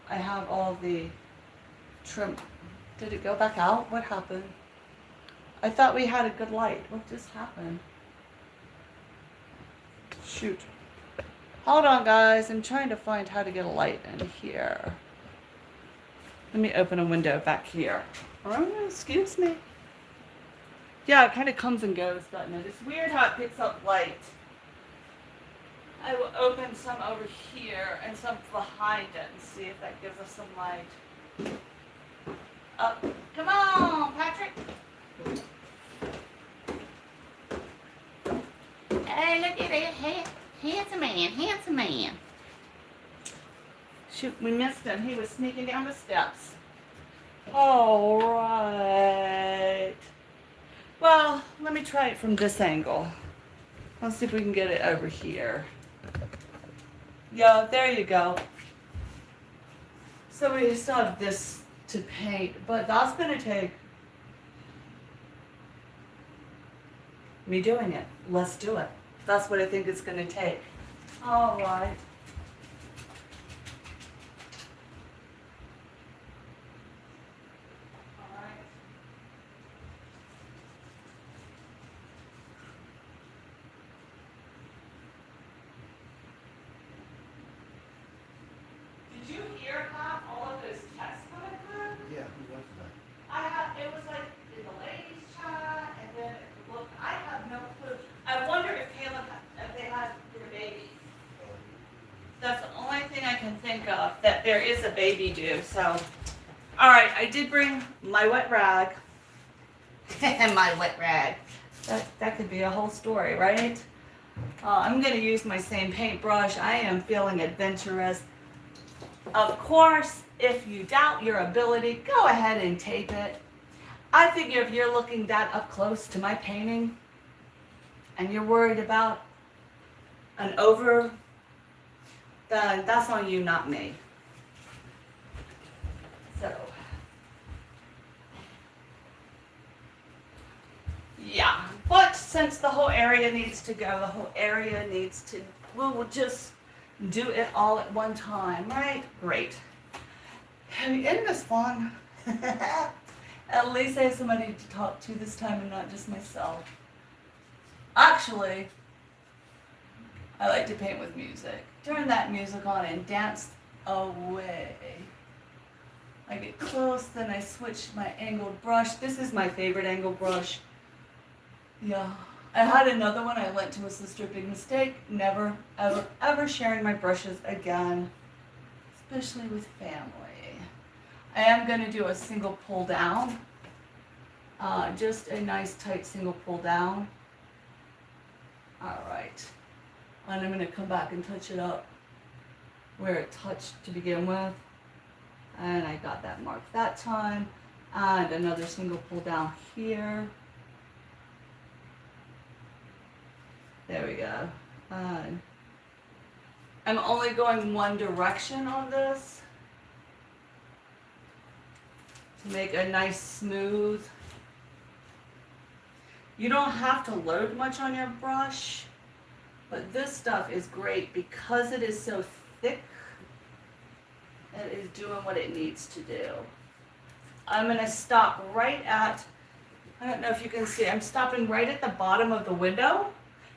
I have all the trim. Did it go back out? What happened? I thought we had a good light. What just happened? Shoot. Hold on, guys. I'm trying to find how to get a light in here. Let me open a window back here. Oh, excuse me. Yeah, it kind of comes and goes, doesn't it? It's weird how it picks up light. I will open some over here and some behind it and see if that gives us some light. Up. Come on, Patrick. Hey, look at it. Handsome man, handsome man. Shoot, we missed him. He was sneaking down the steps. All right. Well, let me try it from this angle. Let's see if we can get it over here. Yeah, there you go. So we still have this to paint, but that's going to take me doing it. Let's do it. That's what I think it's going to take. All right. Did you hear about all of those texts coming through? Yeah, who was that? It was like in the ladies' chat, and then look, I have no clue. I wonder if Caleb, if they had their baby. That's the only thing I can think of, that there is a baby due, so. All right, I did bring my wet rag. My wet rag. That could be a whole story, right? I'm gonna use my same paintbrush. I am feeling adventurous. Of course, if you doubt your ability, go ahead and tape it. I figure if you're looking that up close to my painting and you're worried about an over, then that's on you, not me. So, yeah, but since the whole area needs to go, the whole area needs to, we'll just do it all at one time, right? Great. Isn't this fun? At least I have somebody to talk to this time and not just myself. Actually, I like to paint with music. Turn that music on and dance away. I get close, then I switch my angled brush. This is my favorite angled brush. Yeah. I had another one I lent to a sister, big mistake. Never, ever, ever sharing my brushes again, especially with family. I am going to do a single pull down, just a nice tight single pull down. All right, and I'm going to come back and touch it up where it touched to begin with, and I got that marked that time, and another single pull down here. There we go. I'm only going one direction on this to make a nice smooth. You don't have to load much on your brush, but this stuff is great because it is so thick. It is doing what it needs to do. I'm going to stop right at, I don't know if you can see, I'm stopping right at the bottom of the window,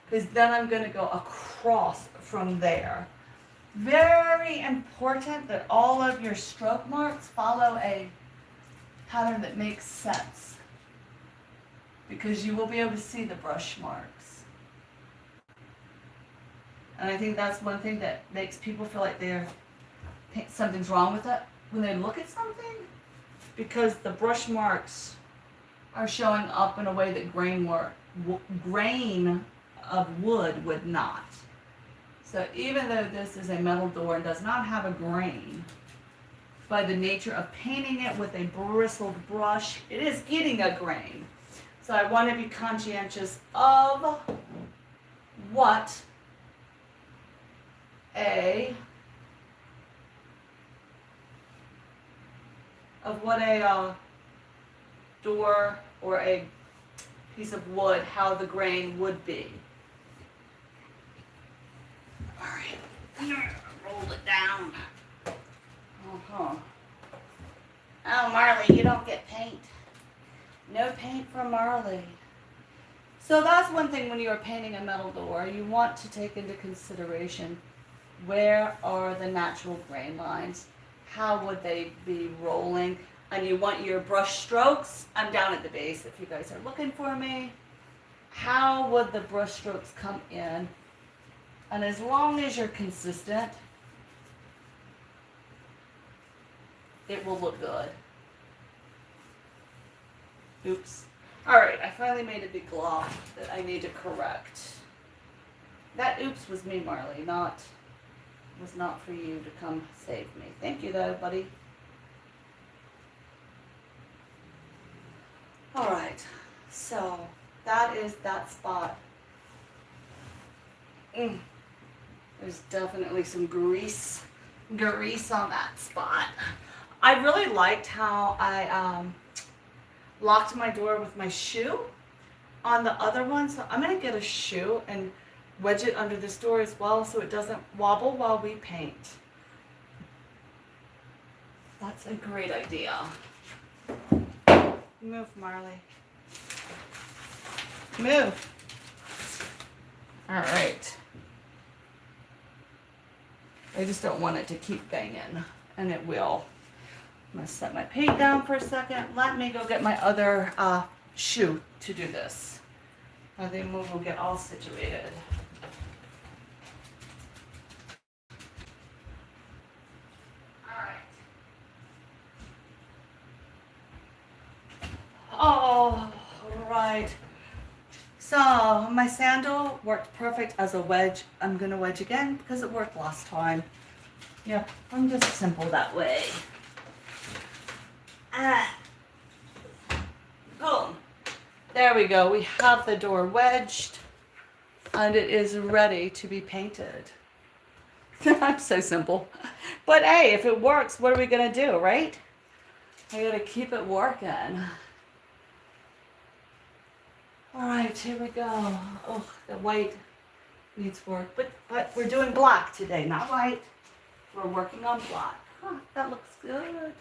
because then I'm going to go across from there. Very important that all of your stroke marks follow a pattern that makes sense, because you will be able to see the brush marks. And I think that's one thing that makes people feel like something's wrong with it when they look at something, because the brush marks are showing up in a way that grain of wood would not. So even though this is a metal door and does not have a grain, by the nature of painting it with a bristled brush, it is getting a grain. So I want to be conscientious of what a door or a piece of wood, how the grain would be. All right, roll it down. Uh-huh. Oh, Marley, you don't get paint. No paint for Marley. So that's one thing when you are painting a metal door, you want to take into consideration where are the natural grain lines, how would they be rolling, and you want your brush strokes. I'm down at the base if you guys are looking for me. How would the brush strokes come in? And as long as you're consistent, it will look good. Oops. Alright, I finally made a big glob that I need to correct. That oops was me, Marley, was not for you to come save me. Thank you though, buddy. Alright, so that is that spot. There's definitely some grease on that spot. I really liked how I locked my door with my shoe on the other one, so I'm going to get a shoe and wedge it under this door as well so it doesn't wobble while we paint. That's a great idea. Move, Marley. Move. All right. I just don't want it to keep banging, and it will. I'm going to set my paint down for a second. Let me go get my other shoe to do this. And then we'll get all situated. All right. So my sandal worked perfect as a wedge. I'm going to wedge again because it worked last time. Yep, I'm just simple that way. Boom. There we go. We have the door wedged and it is ready to be painted. I'm so simple. But hey, if it works, what are we going to do, right? I got to keep it working. All right, here we go. Oh, the white needs work. But we're doing black today, not white. We're working on black. Huh, that looks good.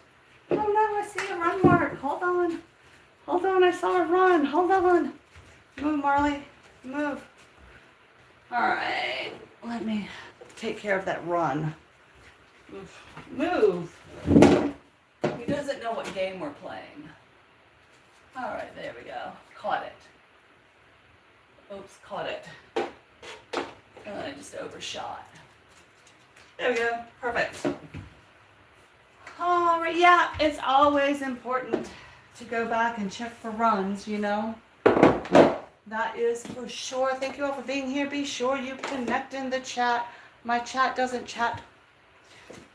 Oh no, I see a run mark. Hold on. Hold on, I saw a run. Hold on. Move, Marley. Move. All right, let me take care of that run. Move. He doesn't know what game we're playing. All right, there we go. Caught it. Oops, caught it. And I just overshot. There we go. Perfect. All right, yeah, it's always important to go back and check for runs, you know. That is for sure. Thank you all for being here. Be sure you connect in the chat. My chat doesn't chat.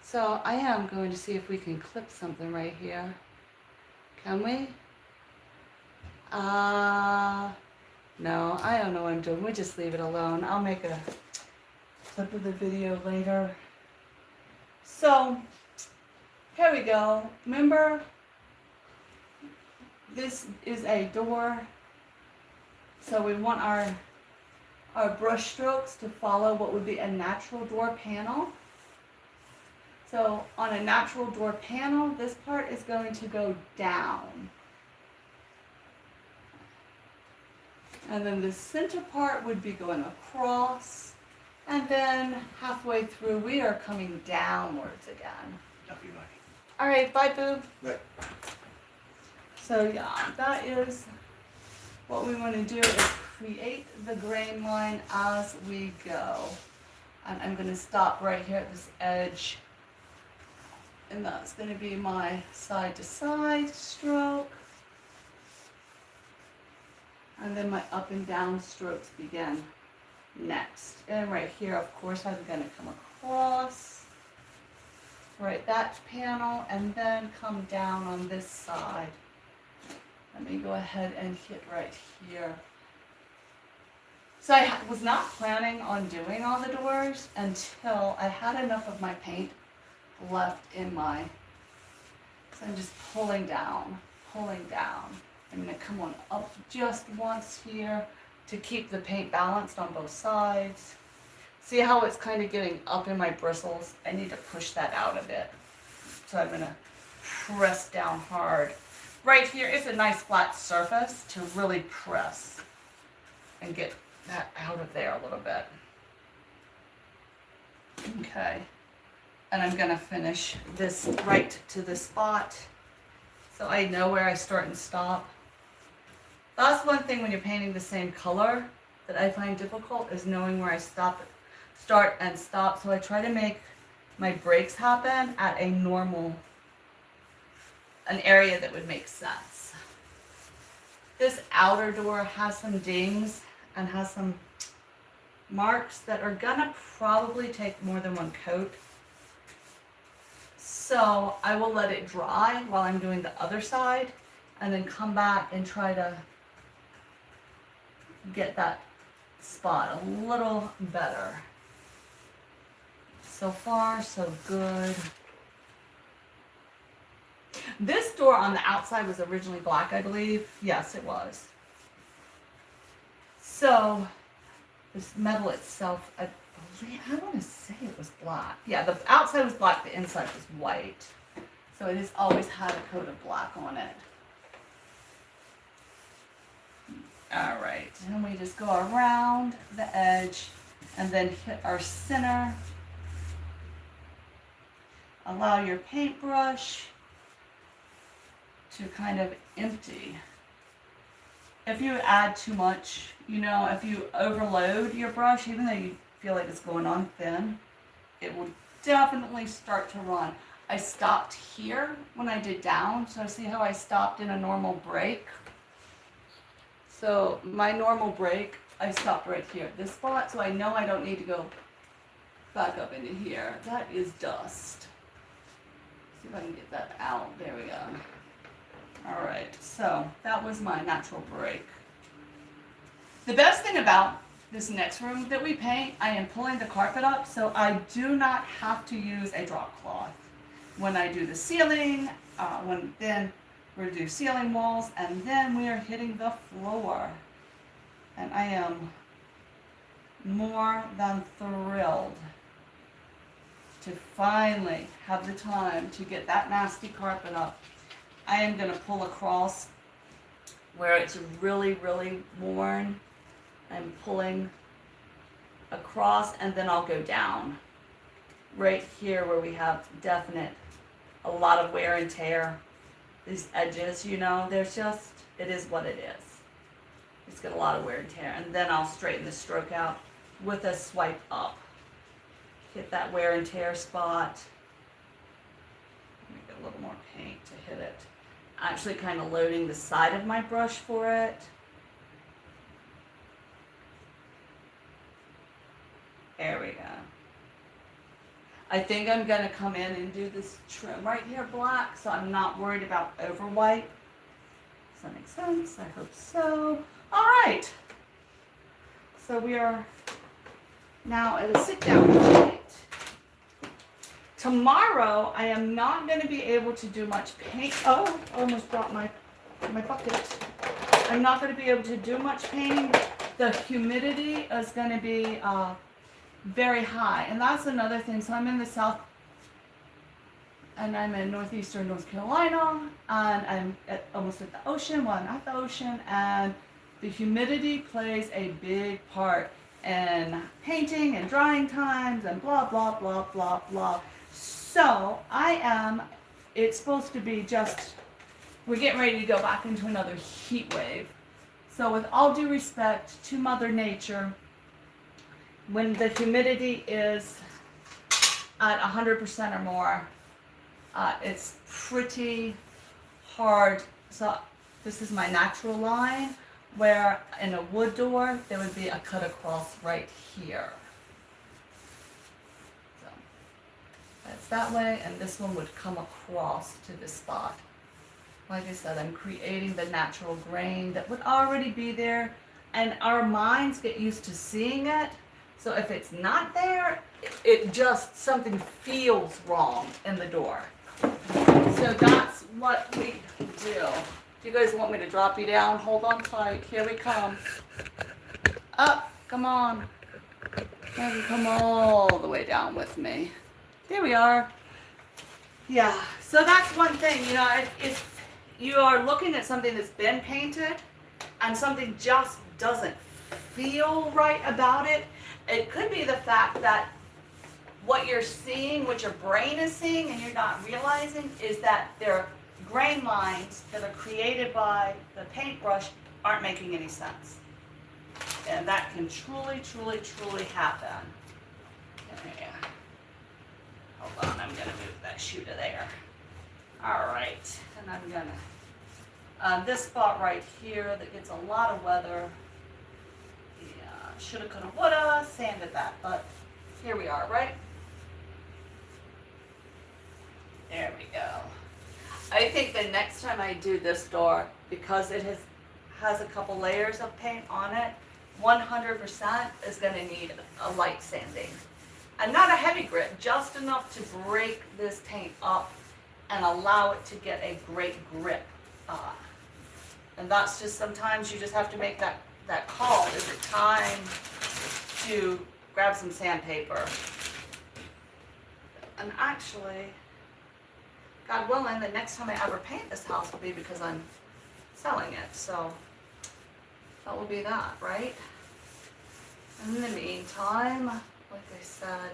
So I am going to see if we can clip something right here. Can we? No, I don't know what I'm doing. We just leave it alone. I'll make a clip of the video later. So, here we go. Remember, this is a door. So we want our brush strokes to follow what would be a natural door panel. So on a natural door panel, this part is going to go down. And then the center part would be going across. And then halfway through, we are coming downwards again. All right, bye, boob. Right. So yeah, that is what we want to do is create the grain line as we go. And I'm going to stop right here at this edge. And that's going to be my side to side stroke. And then my up and down strokes begin next. And right here, of course, I'm going to come across, right, that panel, and then come down on this side. Let me go ahead and hit right here. So I was not planning on doing all the doors until I had enough of my paint left in my, so I'm just pulling down. I'm going to come on up just once here to keep the paint balanced on both sides. See how it's kind of getting up in my bristles? I need to push that out a bit. So I'm going to press down hard. Right here is a nice flat surface to really press. and get that out of there a little bit. Okay. And I'm gonna finish this right to the spot so I know where I start and stop. That's one thing when you're painting the same color that I find difficult, is knowing where I start and stop. So I try to make my breaks happen at an area that would make sense. This outer door has some dings and has some marks that are gonna probably take more than one coat. So I will let it dry while I'm doing the other side and then come back and try to get that spot a little better. So far, so good. This door on the outside was originally black, I believe. Yes, it was. So this metal itself, I want to say it was black. Yeah, the outside was black, the inside was white. So it has always had a coat of black on it. All right, and we just go around the edge and then hit our center. Allow your paintbrush to kind of empty. If you add too much, if you overload your brush, even though you feel like it's going on thin, it will definitely start to run. I stopped here when I did down, so see how I stopped in a normal break? So my normal break, I stopped right here at this spot, so I know I don't need to go back up into here. That is dust. See if I can get that out. There we go. All right, so that was my natural break. The best thing about this next room that we paint, I am pulling the carpet up, so I do not have to use a drop cloth. When I do the ceiling, then we're gonna do ceiling walls, and then we are hitting the floor. And I am more than thrilled to finally have the time to get that nasty carpet up. I am gonna pull across where it's really, really worn. I'm pulling across, and then I'll go down. Right here where we have a lot of wear and tear. These edges, there's just, it is what it is. It's got a lot of wear and tear. And then I'll straighten the stroke out with a swipe up. Hit that wear and tear spot. Make a little more paint to hit it. Actually kind of loading the side of my brush for it. There we go. I think I'm going to come in and do this trim right here black, so I'm not worried about over white. Does that make sense? I hope so. All right. So we are now at a sit down point. Tomorrow, I am not going to be able to do much paint. Oh, I almost dropped my bucket. I'm not going to be able to do much painting. The humidity is going to be very high, and that's another thing. So I'm in the south, and I'm in northeastern North Carolina, and I'm almost at the ocean. Well, I'm at the ocean, and the humidity plays a big part in painting and drying times and blah, blah, blah, blah, blah. So it's supposed to be we're getting ready to go back into another heat wave. So with all due respect to Mother Nature, when the humidity is at 100% or more, it's pretty hard. So this is my natural line, where in a wood door, there would be a cut across right here. So that's that way, and this one would come across to this spot. Like I said, I'm creating the natural grain that would already be there, and our minds get used to seeing it. So if it's not there, it just, something feels wrong in the door. So that's what we do. If you guys want me to drop you down, hold on tight. Here we come. Up, come on. And come all the way down with me. There we are. Yeah, so that's one thing, if you are looking at something that's been painted and something just doesn't feel right about it. It could be the fact that what you're seeing, what your brain is seeing, and you're not realizing, is that their grain lines that are created by the paintbrush aren't making any sense. And that can truly, truly, truly happen. Yeah. Hold on, I'm gonna move that shoe to there. All right, and I'm gonna, this spot right here that gets a lot of weather, yeah, shoulda, coulda, woulda, sanded that, but here we are, right? There we go. I think the next time I do this door, because it has a couple layers of paint on it, 100% is gonna need a light sanding. And not a heavy grit, just enough to break this paint up and allow it to get a great grip. And that's just, sometimes you just have to make that call. Is it time to grab some sandpaper? And actually, God willing, the next time I ever paint this house will be because I'm selling it. So that will be that, right? And in the meantime, like I said,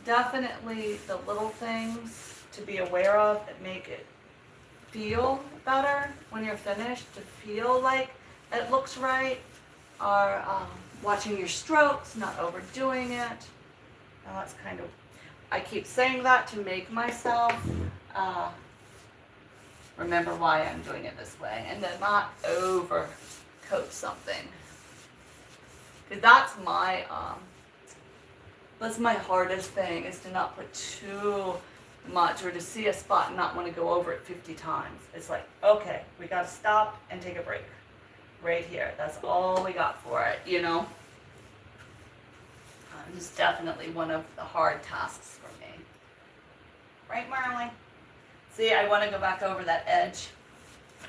definitely the little things to be aware of that make it feel better when you're finished, to feel like it looks right, are watching your strokes, not overdoing it. Now that's kind of, I keep saying that to make myself remember why I'm doing it this way, and to not overcoat something. Because that's my hardest thing, is to not put too much, or to see a spot and not want to go over it 50 times. It's like, okay, we got to stop and take a break right here. That's all we got for it, you know? It's definitely one of the hard tasks for me. Right, Marley? See, I want to go back over that edge,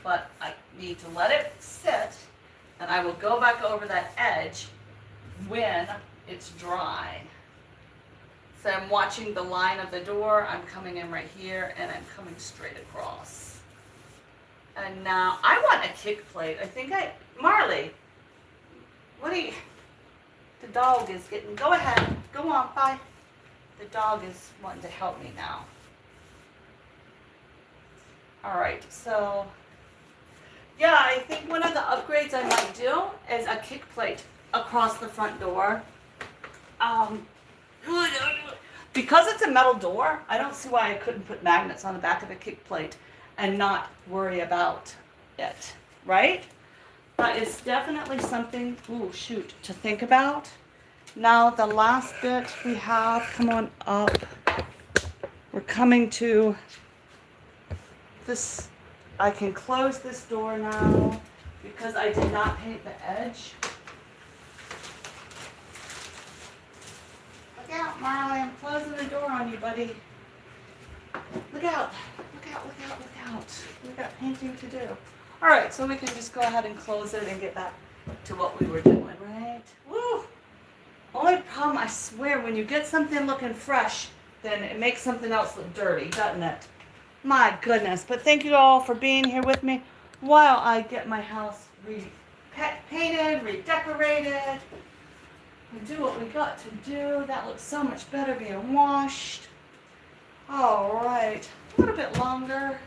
but I need to let it sit, and I will go back over that edge when it's dry. So I'm watching the line of the door, I'm coming in right here, and I'm coming straight across. And now, I want a kick plate. Marley, what do you, the dog is getting, go ahead, go on, bye. The dog is wanting to help me now. All right, so, yeah, I think one of the upgrades I might do is a kick plate across the front door. Because it's a metal door, I don't see why I couldn't put magnets on the back of the kick plate and not worry about it, right? That is definitely something, to think about. Now the last bit we have, come on up. We're coming to this. I can close this door now because I did not paint the edge. Look out, Marley, I'm closing the door on you, buddy. Look out, look out, look out, look out. We've got painting to do. All right, so we can just go ahead and close it and get back to what we were doing, right? Woo! Only problem, I swear, when you get something looking fresh, then it makes something else look dirty, doesn't it? My goodness. But thank you all for being here with me while I get my house painted, redecorated. We do what we got to do. That looks so much better being washed. All right, a little bit longer.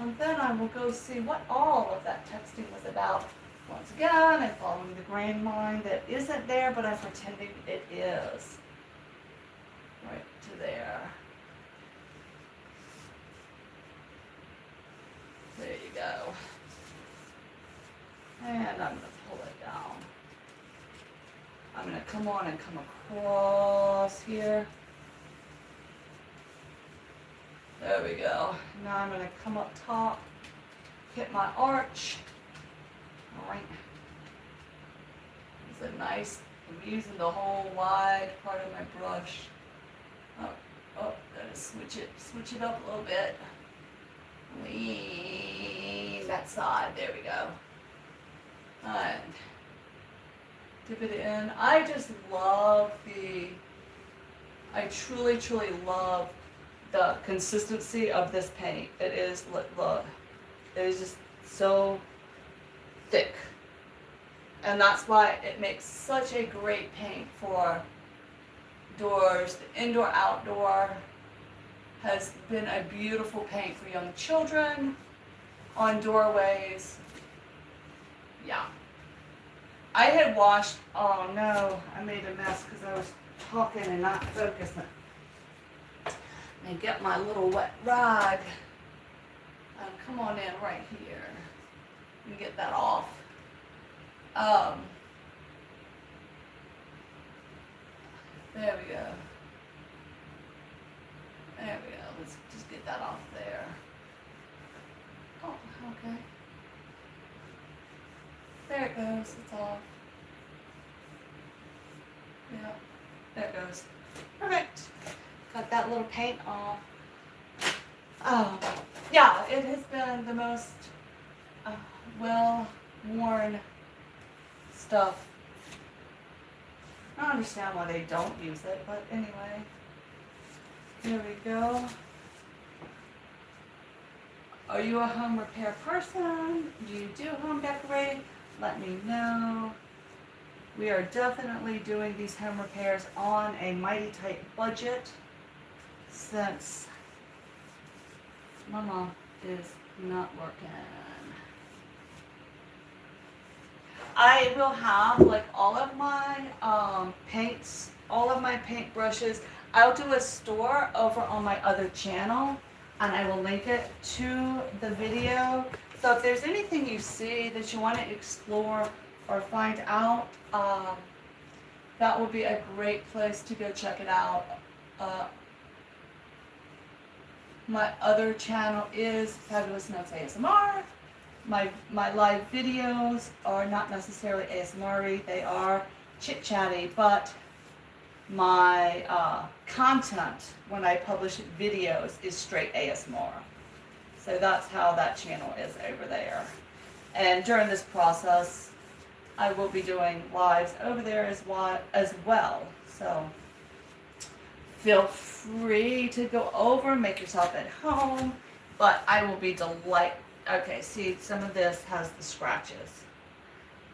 And then I will go see what all of that texting was about. Once again, I'm following the grain line that isn't there, but I'm pretending it is. Right to there. There you go. And I'm going to pull it down. I'm going to come on and come across here. There we go. Now I'm going to come up top, hit my arch. All right. It's a nice, I'm using the whole wide part of my brush. Gotta switch it up a little bit. Lean that side, there we go. And dip it in. I just love I truly, truly love the consistency of this paint. It is, look, it is just so thick. And that's why it makes such a great paint for doors. The indoor outdoor has been a beautiful paint for young children, on doorways. Yeah. I had washed, oh no, I made a mess because I was talking and not focusing. And get my little wet rag. Come on in right here and get that off. There we go. There we go. Let's just get that off there. Oh, okay. There it goes. It's off. Yeah. There it goes. Perfect. Got that little paint off. Yeah, it has been the most well-worn stuff. I don't understand why they don't use it, but anyway. Here we go. Are you a home repair person? Do you do home decorating? Let me know. We are definitely doing these home repairs on a mighty tight budget since Mama is not working. I will have like all of my paints, all of my paint brushes. I'll do a store over on my other channel and I will link it to the video. So if there's anything you see that you want to explore or find out, that will be a great place to go check it out. My other channel is Fabulous Notes ASMR. My live videos are not necessarily ASMR-y, they are chit-chatty, but my content when I publish videos is straight ASMR. So that's how that channel is over there. And during this process, I will be doing lives over there as well. So feel free to go over, make yourself at home, but I will be okay, see, some of this has the scratches.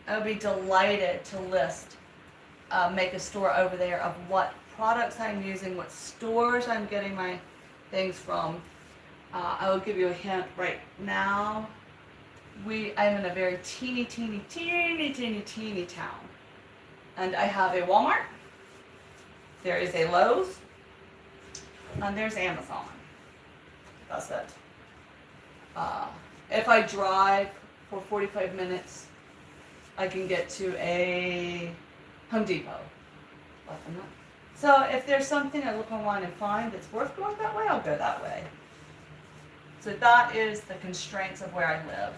I'll be delighted to make a store over there of what products I'm using, what stores I'm getting my things from. I will give you a hint right now. I'm in a very teeny town. And I have a Walmart, there is a Lowe's, and there's Amazon. That's it. If I drive for 45 minutes, I can get to a Home Depot. So if there's something I look online and find that's worth going that way, I'll go that way. So that is the constraints of where I live,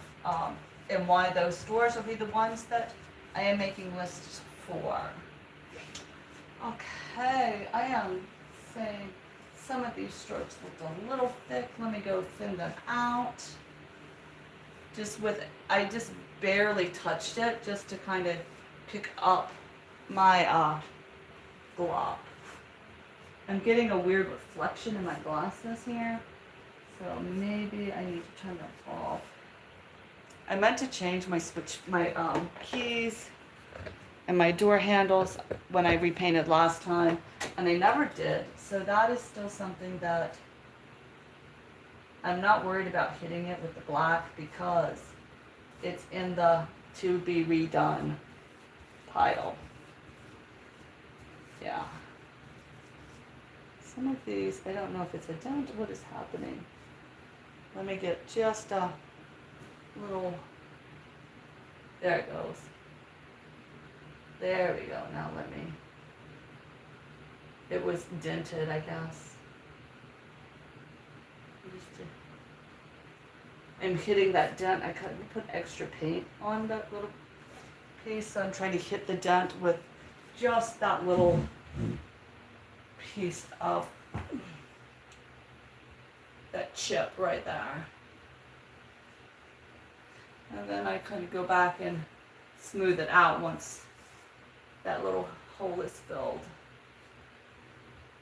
and why those stores will be the ones that I am making lists for. Okay, I am saying some of these strokes looked a little thick. Let me go thin them out. I just barely touched it just to kind of pick up my glop. I'm getting a weird reflection in my glasses here, so maybe I need to turn that off. I meant to change my keys and my door handles when I repainted last time, and I never did. So that is still something that I'm not worried about hitting it with the black because it's in the to be redone pile. Yeah. Some of these, I don't know if it's a dent or what is happening. Let me get just a little, there it goes. There we go. Now it was dented, I guess. I'm hitting that dent. I couldn't put extra paint on that little piece, so I'm trying to hit the dent with just that little piece of that chip right there. And then I kind of go back and smooth it out once that little hole is filled.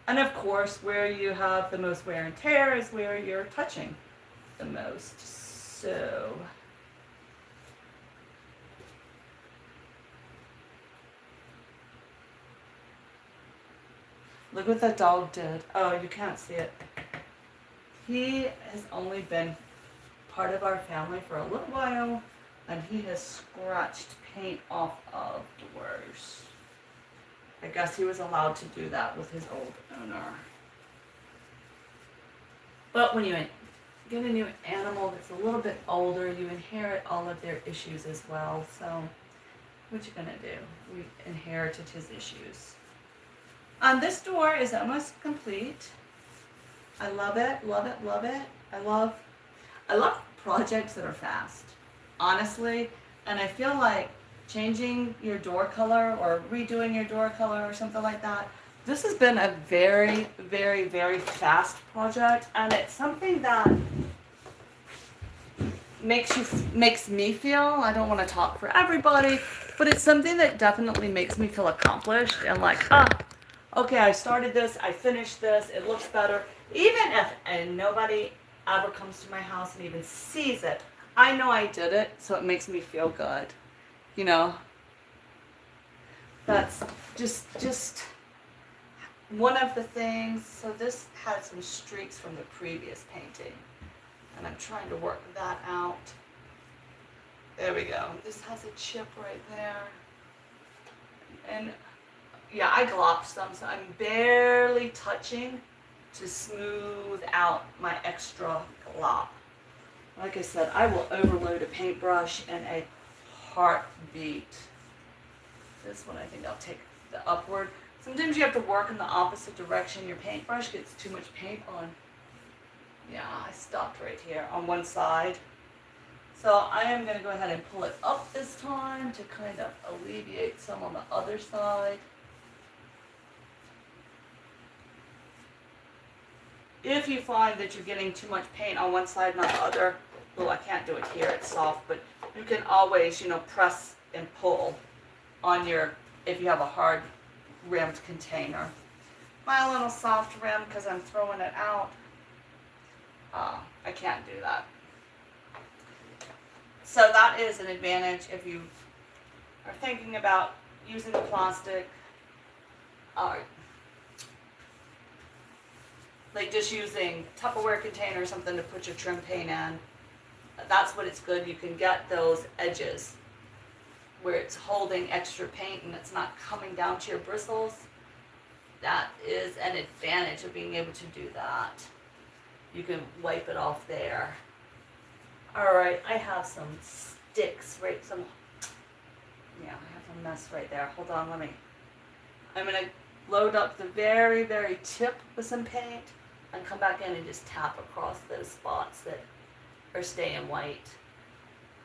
And of course, where you have the most wear and tear is where you're touching the most. So Look what that dog did. Oh, you can't see it. He has only been part of our family for a little while, and he has scratched paint off of doors. I guess he was allowed to do that with his old owner. But when you get a new animal that's a little bit older, you inherit all of their issues as well. So what you gonna do? We inherited his issues. This door is almost complete. I love it, love it, love it. I love projects that are fast, honestly. And I feel like changing your door color or redoing your door color or something like that, this has been a very, very, very fast project, and it's something that makes me feel, I don't want to talk for everybody, but it's something that definitely makes me feel accomplished and like, okay, I started this, I finished this, it looks better. Even if and nobody ever comes to my house and even sees it, I know I did it, so it makes me feel good. You know, that's just one of the things. So this had some streaks from the previous painting, and I'm trying to work that out. There we go. This has a chip right there, and yeah, I glopped some, so I'm barely touching to smooth out my extra glop. Like I said, I will overload a paintbrush in a heartbeat. This one I think I'll take the upward. Sometimes you have to work in the opposite direction. Your paintbrush gets too much paint on. Yeah, I stopped right here on one side. So I am going to go ahead and pull it up this time to kind of alleviate some on the other side. If you find that you're getting too much paint on one side, not the other, well, I can't do it here, it's soft, but you can always, press and pull on your, if you have a hard rimmed container. My little soft rim, because I'm throwing it out, I can't do that. So that is an advantage if you are thinking about using the plastic, like just using Tupperware container or something to put your trim paint in. That's what it's good. You can get those edges where it's holding extra paint and it's not coming down to your bristles. That is an advantage of being able to do that. You can wipe it off there. Alright, I have some sticks, right? I have a mess right there. Hold on, I'm going to load up the very, very tip with some paint and come back in and just tap across those spots that are staying white.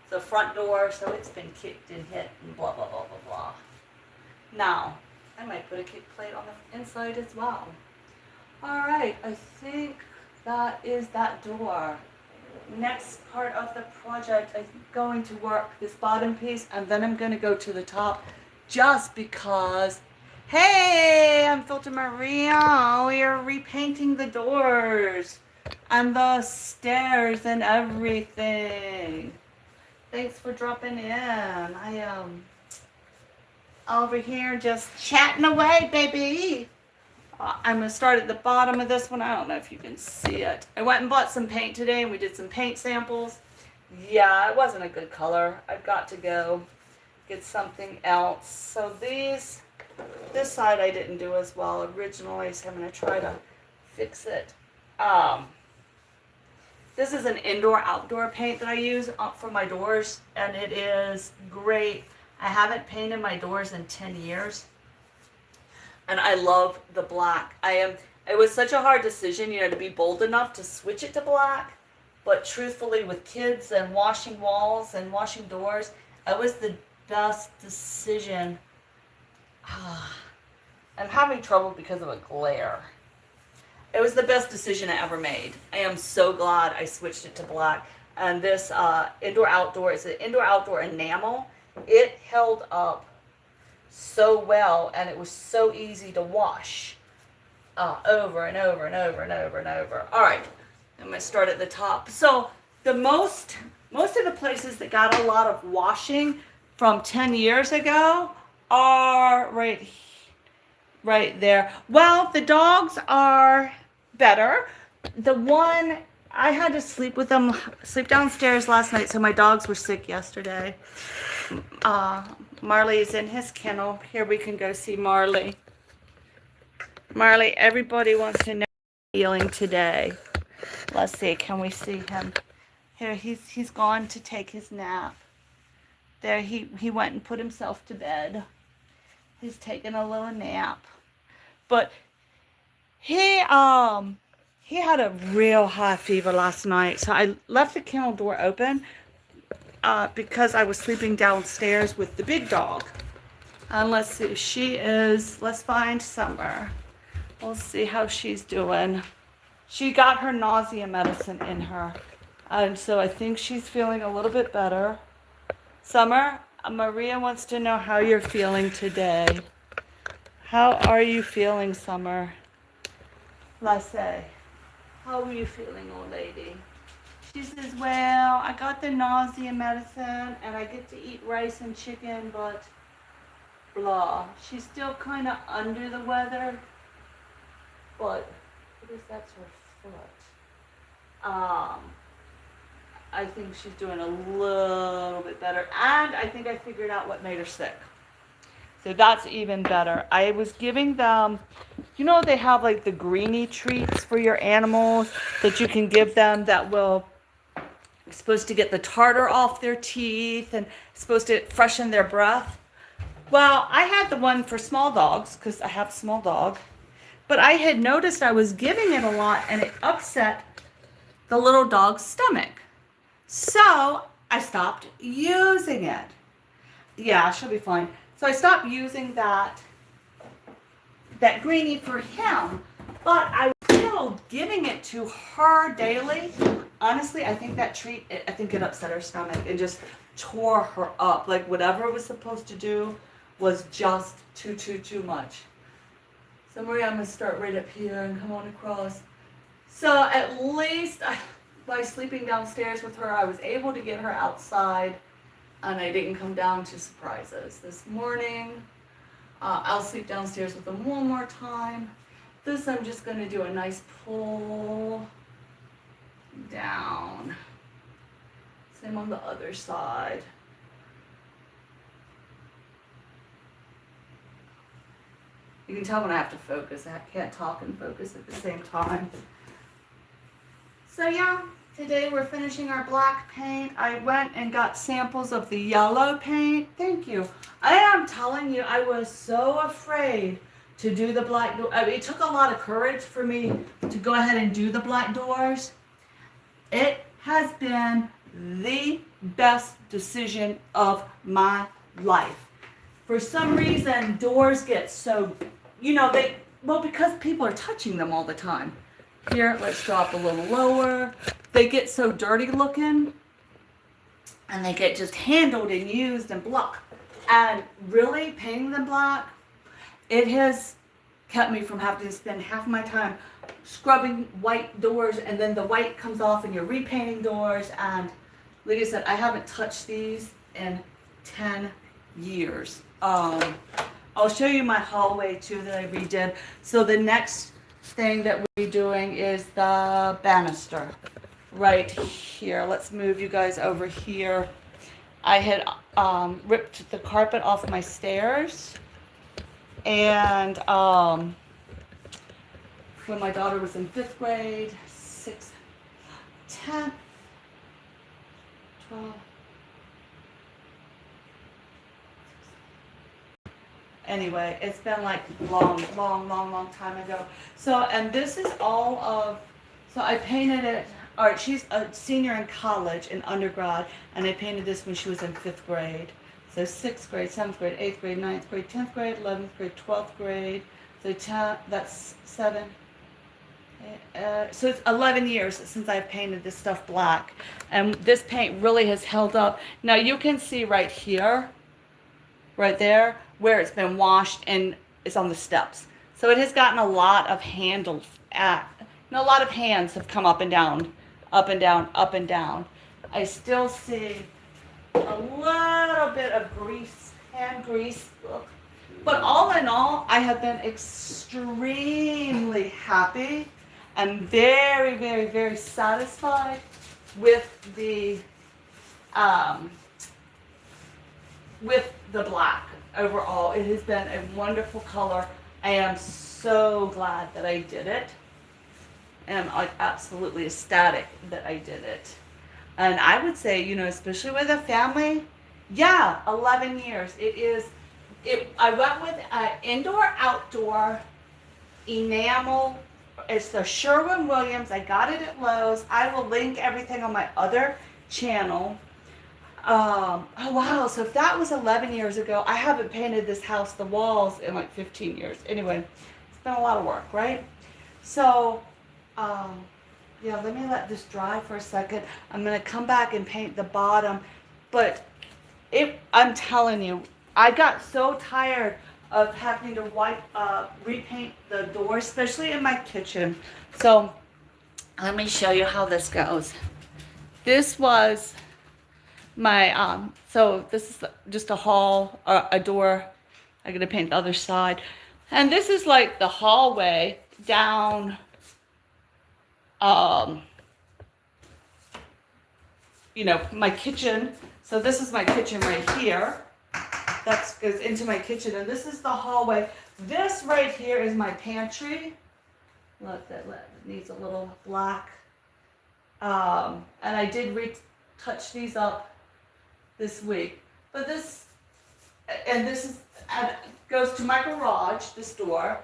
The front door, so it's been kicked and hit and blah, blah, blah, blah, blah. Now, I might put a kick plate on the inside as well. Alright, I think that is that door. Next part of the project, I'm going to work this bottom piece and then I'm going to go to the top just because, hey, I'm Filter Maria. We are repainting the doors and the stairs and everything. Thanks for dropping in. I am over here just chatting away, baby. I'm going to start at the bottom of this one. I don't know if you can see it. I went and bought some paint today and we did some paint samples. Yeah, it wasn't a good color. I've got to go get something else. So this side I didn't do as well originally, so I'm going to try to fix it. This is an indoor-outdoor paint that I use for my doors, and it is great. I haven't painted my doors in 10 years. And I love the black. It was such a hard decision, to be bold enough to switch it to black. But truthfully, with kids and washing walls and washing doors, it was the best decision. I'm having trouble because of a glare. It was the best decision I ever made. I am so glad I switched it to black. And this indoor-outdoor, it's an indoor-outdoor enamel. It held up so well, and it was so easy to wash over and over and over and over and over. All right, I'm going to start at the top. So the most of the places that got a lot of washing from 10 years ago are right here. right there. Well, the dogs are better. The one, I had to sleep downstairs last night, so my dogs were sick yesterday. Marley's in his kennel. Here we can go see Marley. Marley, everybody wants to know feeling today. Let's see, can we see him? Here, he's gone to take his nap. There, he went and put himself to bed. He's taking a little nap. But he had a real high fever last night, so I left the kennel door open because I was sleeping downstairs with the big dog. And let's see, let's find Summer. We'll see how she's doing. She got her nausea medicine in her, and so I think she's feeling a little bit better. Summer, Maria wants to know how you're feeling today. How are you feeling, Summer? Lasse, how are you feeling, old lady? She says, well, I got the nausea medicine and I get to eat rice and chicken, but blah. She's still kind of under the weather, but what is that's her foot. I think she's doing a little bit better, and I think I figured out what made her sick. So that's even better. I was giving them, they have like the greenie treats for your animals that you can give them that will, supposed to get the tartar off their teeth and supposed to freshen their breath. Well, I had the one for small dogs because I have a small dog, but I had noticed I was giving it a lot and it upset the little dog's stomach. So I stopped using it. Yeah, she'll be fine. So I stopped using that greenie for him, but I was still giving it to her daily. Honestly, I think that treat, I think it upset her stomach and just tore her up. Like whatever it was supposed to do was just too much. So Maria, I'm gonna start right up here and come on across. So at least by sleeping downstairs with her, I was able to get her outside and I didn't come down to surprises. This morning, I'll sleep downstairs with them one more time. This I'm just gonna do a nice pull down. Same on the other side. You can tell when I have to focus. I can't talk and focus at the same time. So yeah, today we're finishing our black paint. I went and got samples of the yellow paint. Thank you. I am telling you, I was so afraid to do the black door. I mean, it took a lot of courage for me to go ahead and do the black doors. It has been the best decision of my life. For some reason, doors get so, because people are touching them all the time. Here, let's drop a little lower. They get so dirty looking, and they get just handled and used and black. And really, painting them black, it has kept me from having to spend half my time scrubbing white doors, and then the white comes off and you're repainting doors. And like I said, I haven't touched these in 10 years. I'll show you my hallway too that I redid. So the next thing that we'll be doing is the banister right here. Let's move you guys over here. I had ripped the carpet off my stairs, and when my daughter was in 5th grade, 6th, 10th, 12. Anyway, it's been like long time ago. So, and this is all of, so I painted it, all right, she's a senior in college, in undergrad, and I painted this when she was in 5th grade. So 6th grade, 7th grade, 8th grade, 9th grade, 10th grade, 11th grade, 12th grade. So 10, that's 7. So it's 11 years since I've painted this stuff black. And this paint really has held up. Now you can see right here, right there, where it's been washed and it's on the steps. So it has gotten a lot of handles, a lot of hands have come up and down, up and down, up and down. I still see a little bit of grease, hand grease, but all in all, I have been extremely happy and very, very, very satisfied with the black overall. It has been a wonderful color. I am so glad that I did it. And I'm absolutely ecstatic that I did it. And I would say, you know, especially with a family, yeah, 11 years. I went with indoor-outdoor enamel. It's the Sherwin-Williams. I got it at Lowe's. I will link everything on my other channel. Oh wow, so if that was 11 years ago, I haven't painted this house, the walls, in like 15 years. Anyway, it's been a lot of work, right? So, yeah, let me let this dry for a second. I'm gonna come back and paint the bottom, but I'm telling you, I got so tired of having to repaint the door, especially in my kitchen. So, let me show you how this goes. This was my, so this is just a hall, a door. I'm gonna paint the other side. And this is like the hallway down, you know, my kitchen. So this is my kitchen right here. That goes into my kitchen, and this is the hallway. This right here is my pantry. Look, that needs a little black. And I did retouch these up this week. But this goes to my garage, this door.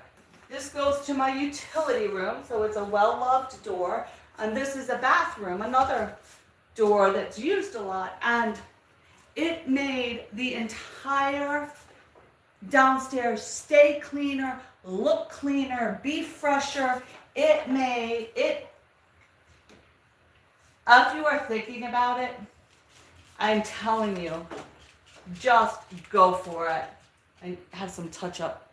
This goes to my utility room, so it's a well-loved door. And this is a bathroom, another door that's used a lot. And it made the entire downstairs stay cleaner, look cleaner, be fresher. It made it, if you are thinking about it, I'm telling you, just go for it. I have some touch up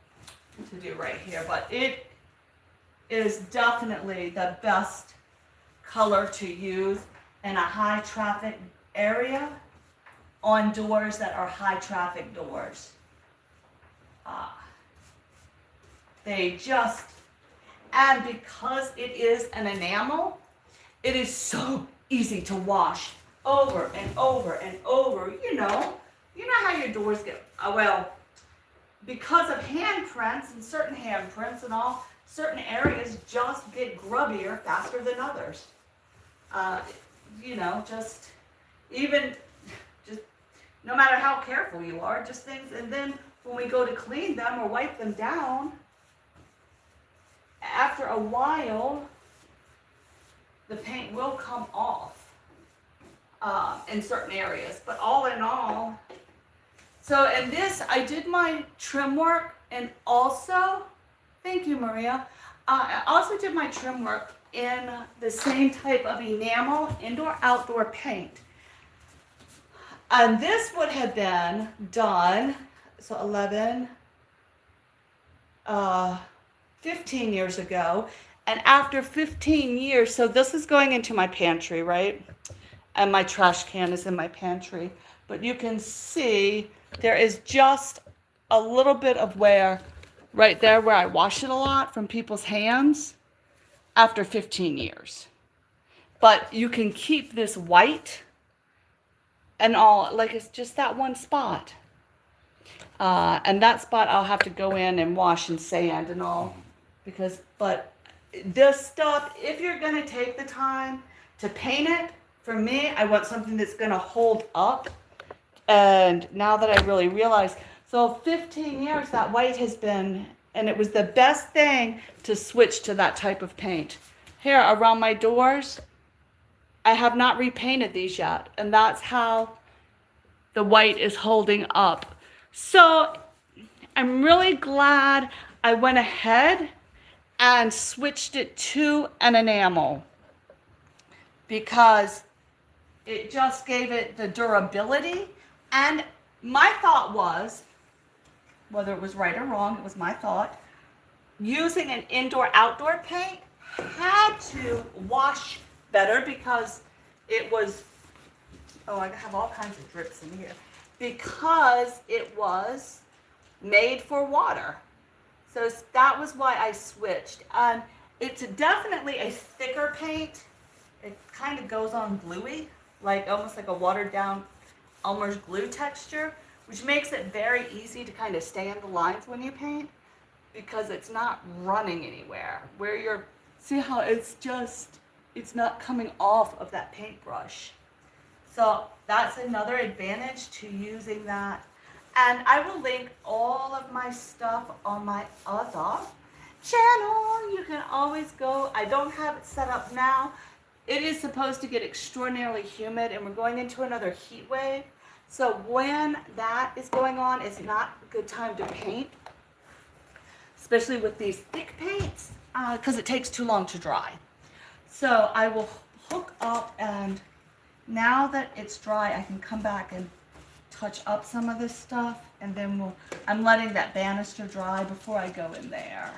to do right here, but it is definitely the best color to use in a high traffic area on doors that are high traffic doors. And because it is an enamel, it is so easy to wash over and over and over. You know how your doors get, well, because of handprints and certain handprints and all, certain areas just get grubbier faster than others. You know, just no matter how careful you are, just things. And then when we go to clean them or wipe them down, after a while, the paint will come off in certain areas. But all in all, so in this, I did my trim work, and also, thank you, Maria. I also did my trim work in the same type of enamel, indoor-outdoor paint. And this would have been done, so 15 years ago. And after 15 years, so this is going into my pantry, right? And my trash can is in my pantry. But you can see there is just a little bit of wear right there where I wash it a lot from people's hands after 15 years. But you can keep this white and all, like it's just that one spot. And that spot I'll have to go in and wash and sand and all. But this stuff, if you're gonna take the time to paint it, for me, I want something that's gonna hold up. And now that I really realize, so 15 years that white has been, and it was the best thing to switch to that type of paint. Here around my doors, I have not repainted these yet, and that's how the white is holding up. So I'm really glad I went ahead and switched it to an enamel, because it just gave it the durability. And my thought was, whether it was right or wrong, it was my thought, using an indoor-outdoor paint had to wash better because it was, oh, I have all kinds of drips in here, because it was made for water. So that was why I switched. It's definitely a thicker paint. It kind of goes on gluey, like almost like a watered down Elmer's glue texture, which makes it very easy to kind of stay in the lines when you paint because it's not running anywhere. Where you're, see how it's not coming off of that paintbrush. So that's another advantage to using that. And I will link all of my stuff on my other channel. You can always go. I don't have it set up now. It is supposed to get extraordinarily humid and we're going into another heat wave. So when that is going on, it's not a good time to paint, especially with these thick paints, because it takes too long to dry. So I will hook up, and now that it's dry, I can come back and touch up some of this stuff, and then I'm letting that banister dry before I go in there.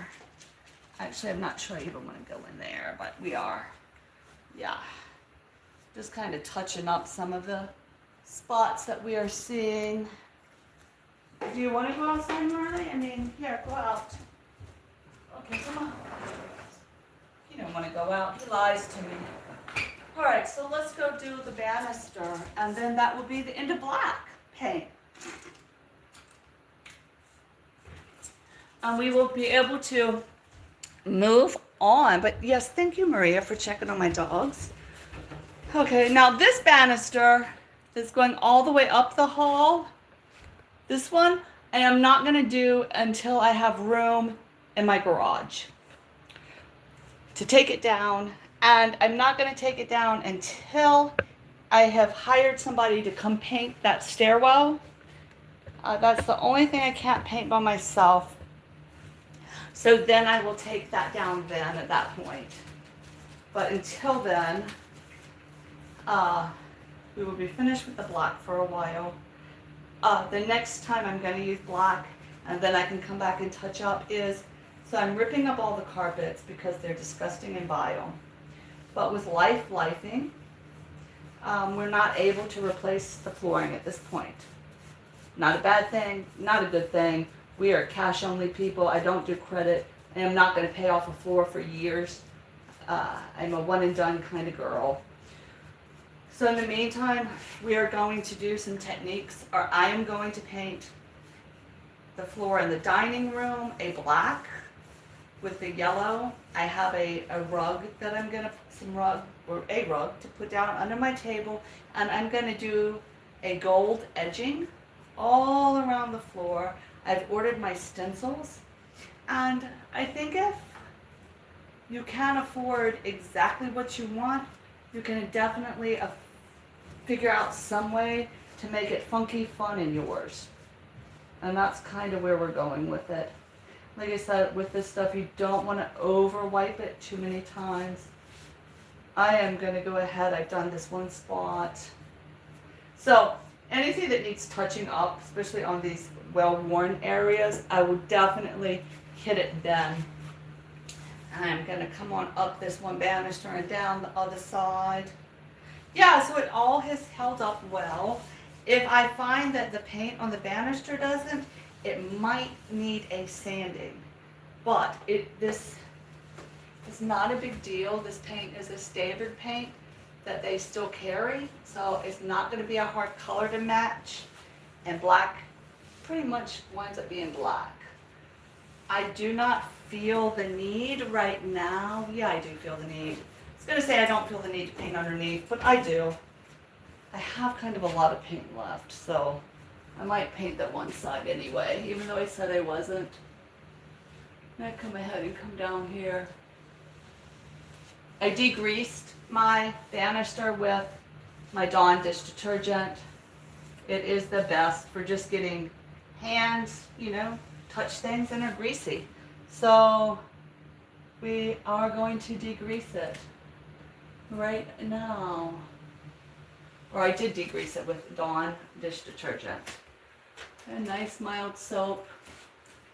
Actually, I'm not sure I even want to go in there, but we are. Yeah, just kind of touching up some of the spots that we are seeing. Do you want to go outside, Marley? I mean, here, go out. Okay, come on. He don't want to go out. He lies to me. All right, so let's go do the banister, and then that will be the end of black paint. And we will be able to move on. But yes, thank you, Maria, for checking on my dogs. Okay, now this banister is going all the way up the hall. This one I am not going to do until I have room in my garage to take it down. And I'm not going to take it down until I have hired somebody to come paint that stairwell. That's the only thing I can't paint by myself. So then I will take that down then at that point. But until then, we will be finished with the black for a while. The next time I'm going to use black, and then I can come back and touch up, is, so I'm ripping up all the carpets because they're disgusting and vile. But with lifing, we're not able to replace the flooring at this point. Not a bad thing, not a good thing. We are cash only people. I don't do credit. I am not going to pay off a floor for years. I'm a one and done kind of girl. So in the meantime, we are going to do some techniques, or I am going to paint the floor in the dining room a black with the yellow. I have a rug that I'm going to, a rug to put down under my table, and I'm going to do a gold edging all around the floor. I've ordered my stencils, and I think if you can't afford exactly what you want, you can definitely figure out some way to make it funky, fun, and yours. And that's kind of where we're going with it. Like I said, with this stuff, you don't want to over wipe it too many times. I am going to go ahead. I've done this one spot. So anything that needs touching up, especially on these well-worn areas, I will definitely hit it then. And I'm going to come on up this one banister and down the other side. Yeah, so it all has held up well. If I find that the paint on the banister doesn't, it might need a sanding. But this is not a big deal. This paint is a standard paint that they still carry, so it's not going to be a hard color to match. And black pretty much winds up being black. I do not feel the need right now. Yeah, I do feel the need. I was going to say I don't feel the need to paint underneath, but I do. I have kind of a lot of paint left, so I might paint that one side anyway, even though I said I wasn't. I'm going to come ahead and come down here. I degreased my banister with my Dawn dish detergent. It is the best for just getting hands, touch things and are greasy. So we are going to degrease it right now. Or I did degrease it with Dawn dish detergent. A nice mild soap.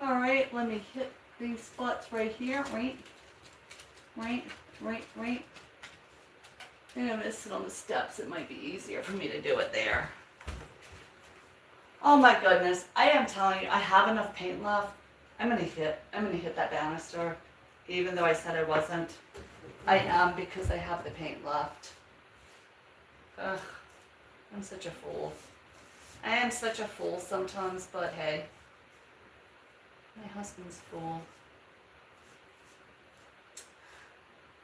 All right, let me hit these spots right here. Right. And I'm gonna sit on the steps. It might be easier for me to do it there. Oh my goodness, I am telling you, I have enough paint left I'm gonna hit that banister, even though I said I wasn't. I am because I have the paint left. Ugh, I'm such a fool. I am such a fool sometimes, but hey, my husband's fool.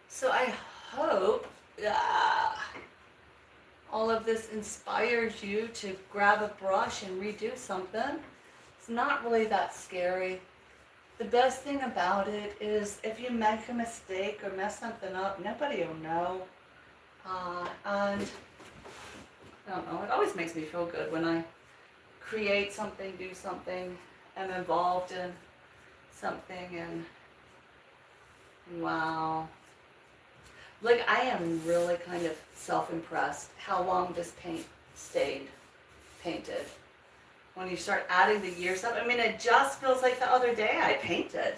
So I hope all of this inspires you to grab a brush and redo something. It's not really that scary. The best thing about it is if you make a mistake or mess something up, nobody will know. And I don't know, it always makes me feel good when I create something, do something, am involved in something, and wow. Like, I am really kind of self-impressed how long this paint stayed painted. When you start adding the years up, I mean, it just feels like the other day I painted.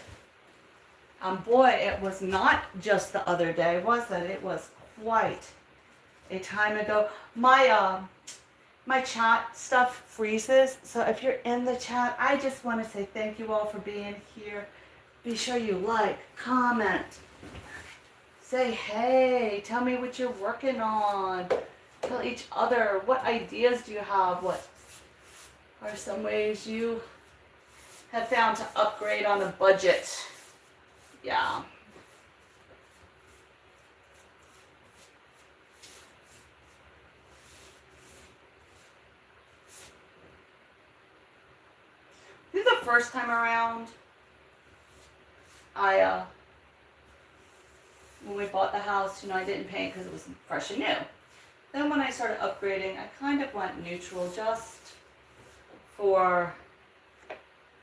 Boy, it was not just the other day, was it? It was quite a time ago. My chat stuff freezes, so if you're in the chat, I just want to say thank you all for being here. Be sure you like, comment, say hey, tell me what you're working on. Tell each other what ideas do you have, what are some ways you have found to upgrade on a budget. Yeah. This is the first time around when we bought the house, I didn't paint because it was fresh and new. Then when I started upgrading, I kind of went neutral just for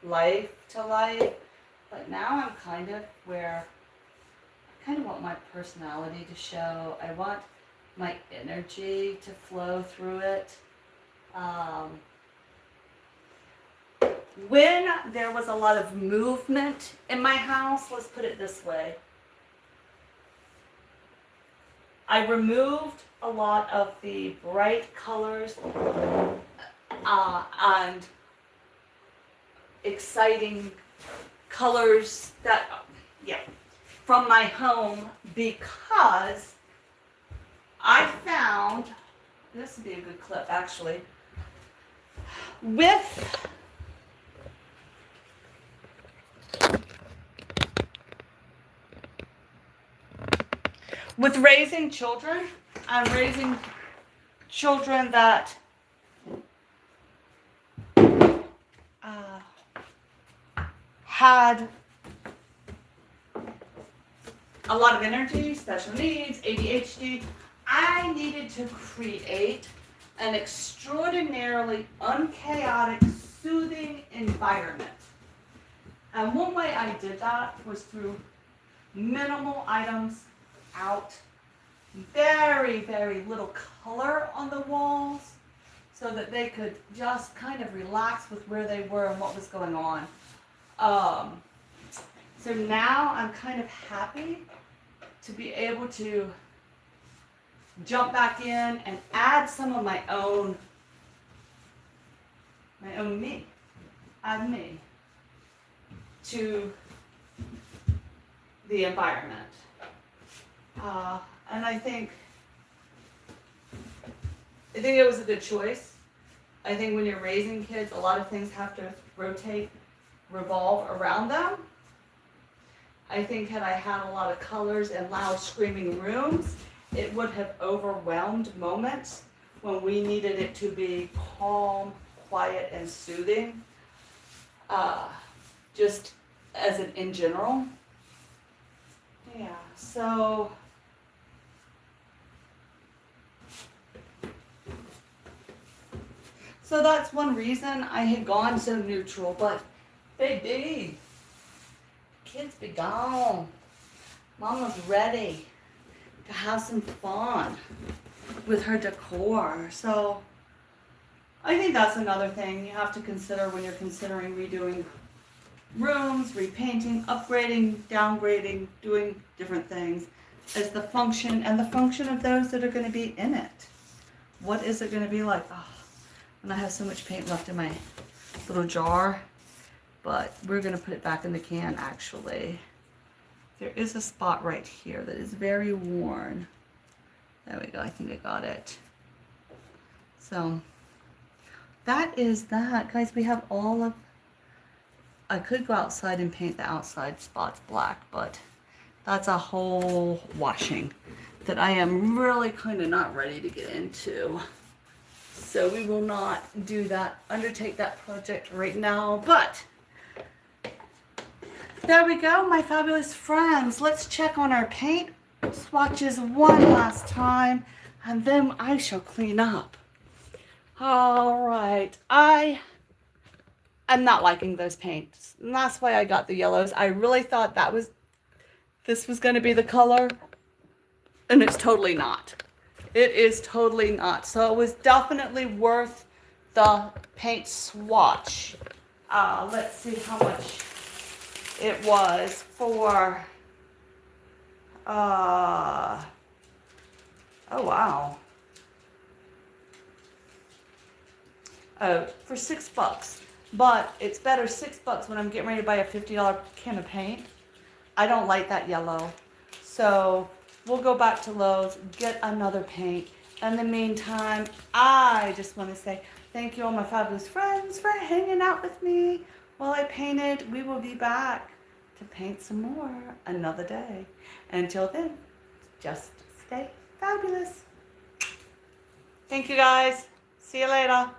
life to life. But now I'm kind of where I kind of want my personality to show. I want my energy to flow through it. When there was a lot of movement in my house, let's put it this way, I removed a lot of the bright colors and exciting colors from my home, because I found, this would be a good clip actually, with raising children, I'm raising children that had a lot of energy, special needs, ADHD. I needed to create an extraordinarily unchaotic, soothing environment. And one way I did that was through minimal items out, very, very little color on the walls, so that they could just kind of relax with where they were and what was going on. So now I'm kind of happy to be able to jump back in and add some of my own me, add me to the environment. And I think it was a good choice. I think when you're raising kids, a lot of things have to revolve around them. I think had I had a lot of colors and loud screaming rooms, it would have overwhelmed moments when we needed it to be calm, quiet, and soothing. Just as in general. Yeah, so that's one reason I had gone so neutral, but baby, kids be gone. Mama's ready to have some fun with her decor. So I think that's another thing you have to consider when you're considering redoing rooms, repainting, upgrading, downgrading, doing different things, is the function and the function of those that are going to be in it. What is it going to be like? Oh, and I have so much paint left in my little jar. but we're gonna put it back in the can actually. There is a spot right here that is very worn. There we go, I think I got it. So that is that. Guys, we have all of, I could go outside and paint the outside spots black, but that's a whole washing that I am really kind of not ready to get into. So we will not undertake that project right now, but there we go, my fabulous friends. Let's check on our paint swatches one last time, and then I shall clean up. All right, I am not liking those paints, and that's why I got the yellows. I really thought this was going to be the color, and it's totally not. It is totally not. So it was definitely worth the paint swatch. Let's see how much it was for, oh wow. Oh, for $6. But it's better $6 when I'm getting ready to buy a $50 can of paint. I don't like that yellow. So we'll go back to Lowe's, get another paint. In the meantime, I just want to say thank you all my fabulous friends for hanging out with me while I painted. We will be back to paint some more another day. Until then, just stay fabulous. Thank you guys. See you later.